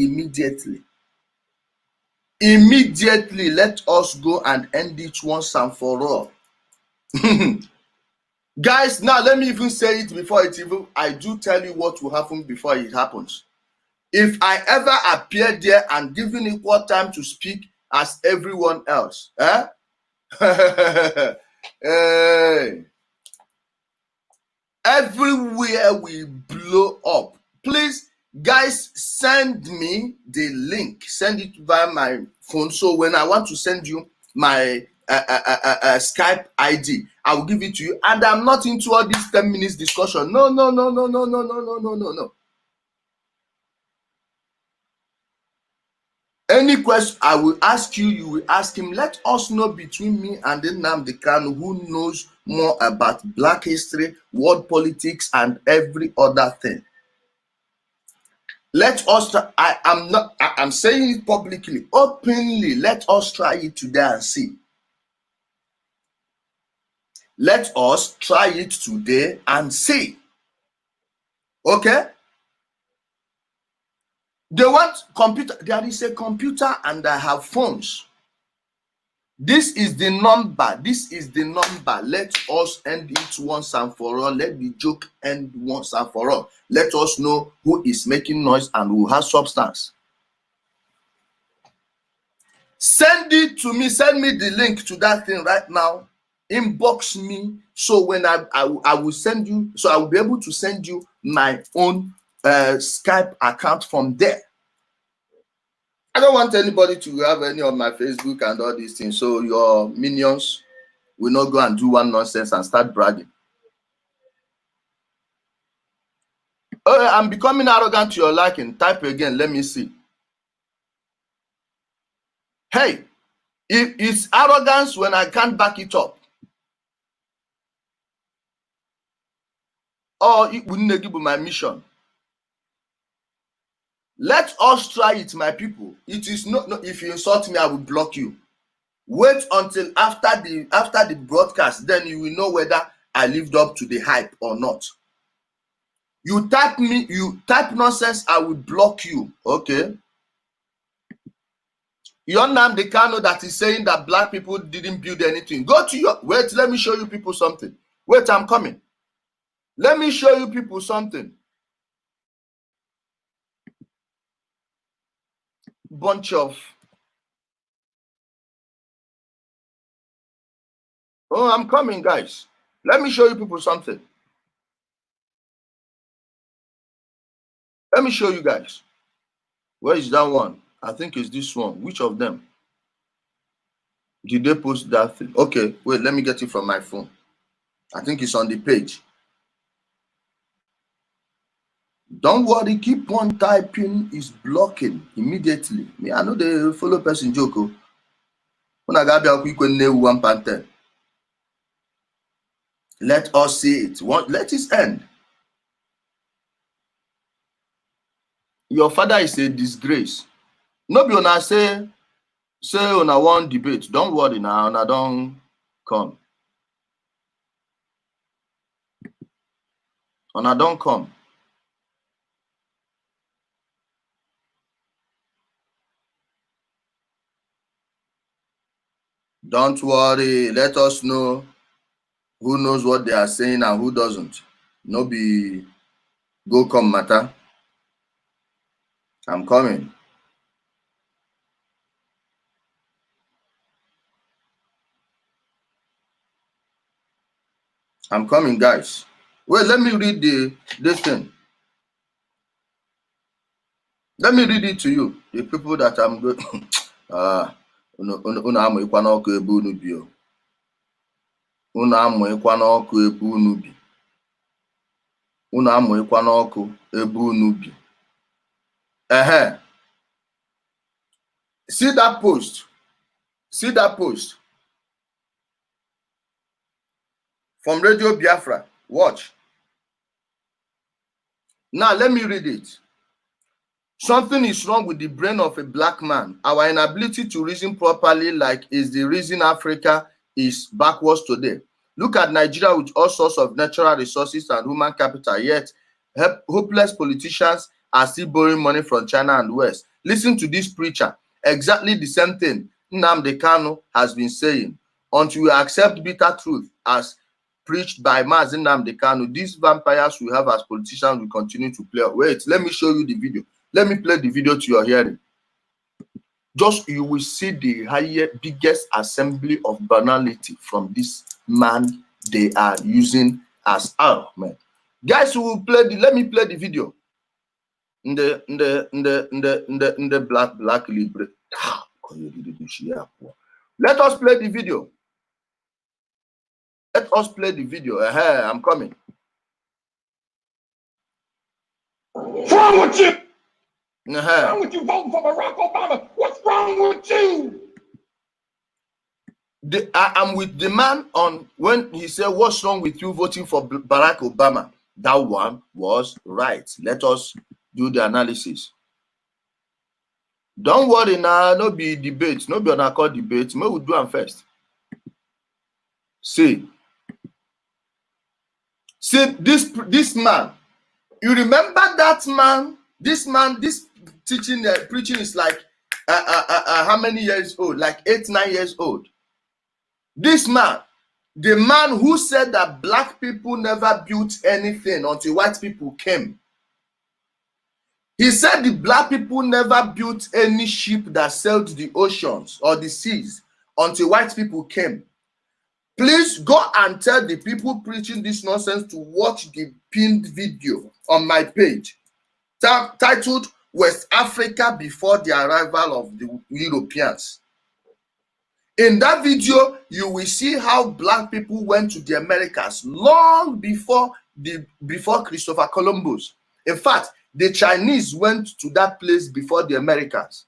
Immediately, let us go and end it once and for all. Guys, now let me even say it before it even, I do tell you what will happen before it happens. If I ever appear there and given equal time to speak as everyone else, hey. Everywhere we blow up. Please, guys, send me the link. Send it via my phone. So when I want to send you my Skype ID, I will give it to you. And I'm not into all this 10 minutes discussion. No. Any question I will ask you, you will ask him. Let us know between me and Nnamdi Kanu who knows more about Black history, world politics, and every other thing. Let us try. I'm saying it publicly, openly. Let us try it today and see. Let us try it today and see. Okay? They want computer. There is a computer and I have phones. This is the number. This is the number. Let us end it once and for all. Let the joke end once and for all. Let us know who is making noise and who has substance. Send it to me. Send me the link to that thing right now. Inbox me. So when I will send you, so I will be able to send you my own Skype account from there. I don't want anybody to have any of my Facebook and all these things. So your minions will not go and do one nonsense and start bragging. Oh, I'm becoming arrogant to your liking. Type again. Let me see. Hey, it's arrogance when I can't back it up. Or it wouldn't give my mission. Let us try it, my people. It is not, no, if you insult me, I will block you. Wait until after the broadcast, then you will know whether I lived up to the hype or not. You type nonsense, I will block you. Okay. Your Nnamdi Kanu that is saying that Black people didn't build anything. Go to your wait, let me show you people something. Wait, I'm coming. Let me show you people something. Bunch of I'm coming, guys. Let me show you people something. Let me show you guys. Where is that one? I think it's this one. Which of them? Did they post that thing? Okay, wait, let me get it from my phone. I think it's on the page. Don't worry, keep on typing, is blocking immediately. Me, I know the follow person joke. When I got a quick one pattern. Let us see it. Let it end. Your father is a disgrace. Nobody wanna say on a one debate. Don't worry now, and I don't come. And I don't come. Don't worry. Let us know who knows what they are saying and who doesn't. No be go come matter. I'm coming. I'm coming, guys. Wait, let me read this thing. Let me read it to you. The people that I'm going. Unu amụkwa n'ọkụ ebe unu bi o. Unu amụkwa n'ọkụ ebe unu bi. Unu amụkwa n'ọkụ ebe unu bi. See that post. See that post. From Radio Biafra. Watch. Now let me read it. Something is wrong with the brain of a black man. Our inability to reason properly is the reason Africa is backwards today. Look at Nigeria with all sorts of natural resources and human capital, yet hopeless politicians are still borrowing money from China and West. Listen to this preacher. Exactly the same thing Nnamdi Kanu has been saying. Until we accept bitter truth as preached by Mazi Nnamdi Kanu, these vampires we have as politicians will continue to play. Wait, let me show you the video. Let me play the video to your hearing. Just you will see the biggest assembly of banality from this man they are using as man. Guys, who will play let me play the video. In the black libre. Let us play the video. Let us play the video. I'm coming. What's wrong with you? What's wrong with you voting for Barack Obama? What's wrong with you? I'm with the man on when he said, what's wrong with you voting for Barack Obama? That one was right. Let us do the analysis. Don't worry now, no be debate, no be on our debate. We will do them first. See this man. You remember that man? This teaching, preaching is like how many years old? Like 8, 9 years old. This man, the man who said that black people never built anything until white people came. He said the black people never built any ship that sailed the oceans or the seas until white people came. Please go and tell the people preaching this nonsense to watch the pinned video on my page titled West Africa Before the Arrival of the Europeans. In that video, you will see how black people went to the Americas long before Christopher Columbus. In fact, the Chinese went to that place before the Americans.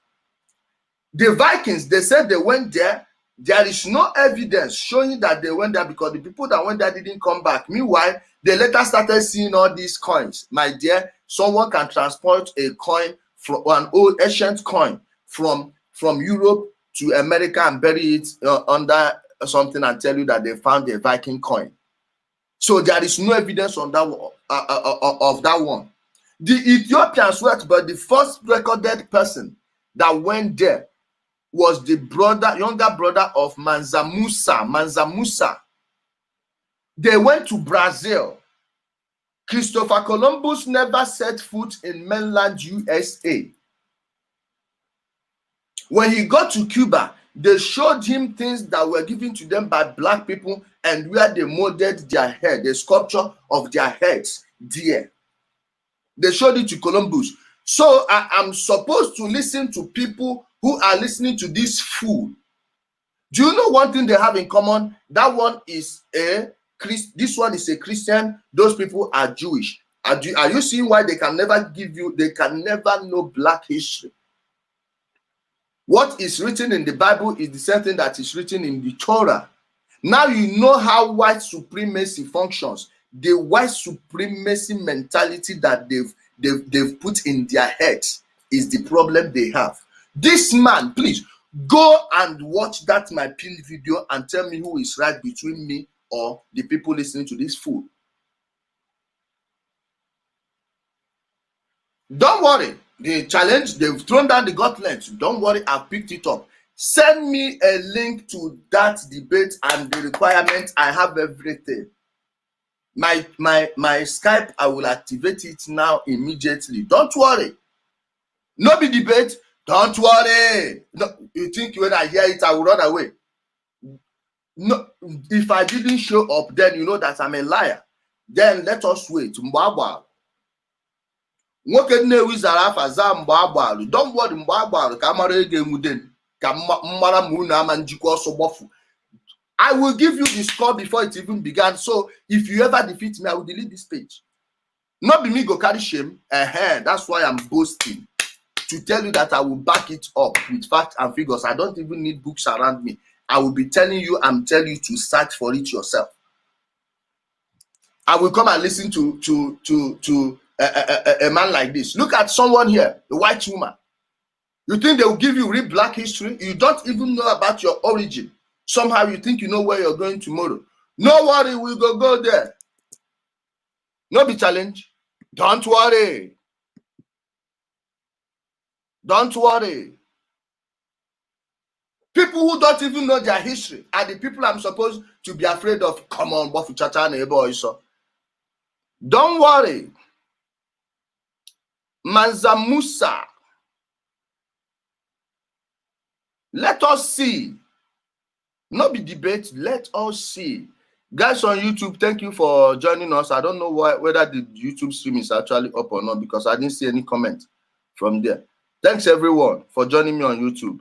The Vikings, they said they went there. There is no evidence showing that they went there because the people that went there didn't come back. Meanwhile, they later started seeing all these coins. My dear, someone can transport a coin from an old ancient coin from Europe to America and bury it under something and tell you that they found a Viking coin. So there is no evidence on that of that one. The Ethiopians went, but the first recorded person that went there was the younger brother of Mansa Musa. They went to Brazil. Christopher Columbus never set foot in mainland USA. When he got to Cuba, they showed him things that were given to them by black people and where they molded their head, the sculpture of their heads there. They showed it to Columbus. So I am supposed to listen to people who are listening to this fool. Do you know one thing they have in common? That one is this one is a Christian. Those people are Jewish. Are you seeing why they can never know black history? What is written in the Bible is the same thing that is written in the Torah. Now you know how white supremacy functions. The white supremacy mentality that they've put in their heads is the problem they have. This man, please go and watch that my pin video and tell me who is right between me or the people listening to this fool. Don't worry. The challenge, they've thrown down the gauntlet. Don't worry, I've picked it up. Send me a link to that debate and the requirements. I have everything. My Skype, I will activate it now immediately. Don't worry. No be debate. Don't worry. No, you think when I hear it, I will run away. No, if I didn't show up, then you know that I'm a liar. Then let us wait. Don't worry, I will give you the score before it even began. So if you ever defeat me, I will delete this page. Not be me go carry shame. That's why I'm boasting. To tell you that I will back it up with facts and figures. I don't even need books around me. I will be telling you, I'm telling you to search for it yourself. I will come and listen to a man like this. Look at someone here, a white woman. You think they will give you real black history? You don't even know about your origin. Somehow you think you know where you're going tomorrow. No worry, we'll go there. No be challenge. Don't worry. Don't worry. People who don't even know their history are the people I'm supposed to be afraid of. Come on, Bofu Chacha neighbor. Don't worry. Mansa Musa. Let us see. Not be debate. Let us see. Guys on YouTube, thank you for joining us. I don't know whether the YouTube stream is actually up or not because I didn't see any comment from there. Thanks everyone for joining me on YouTube.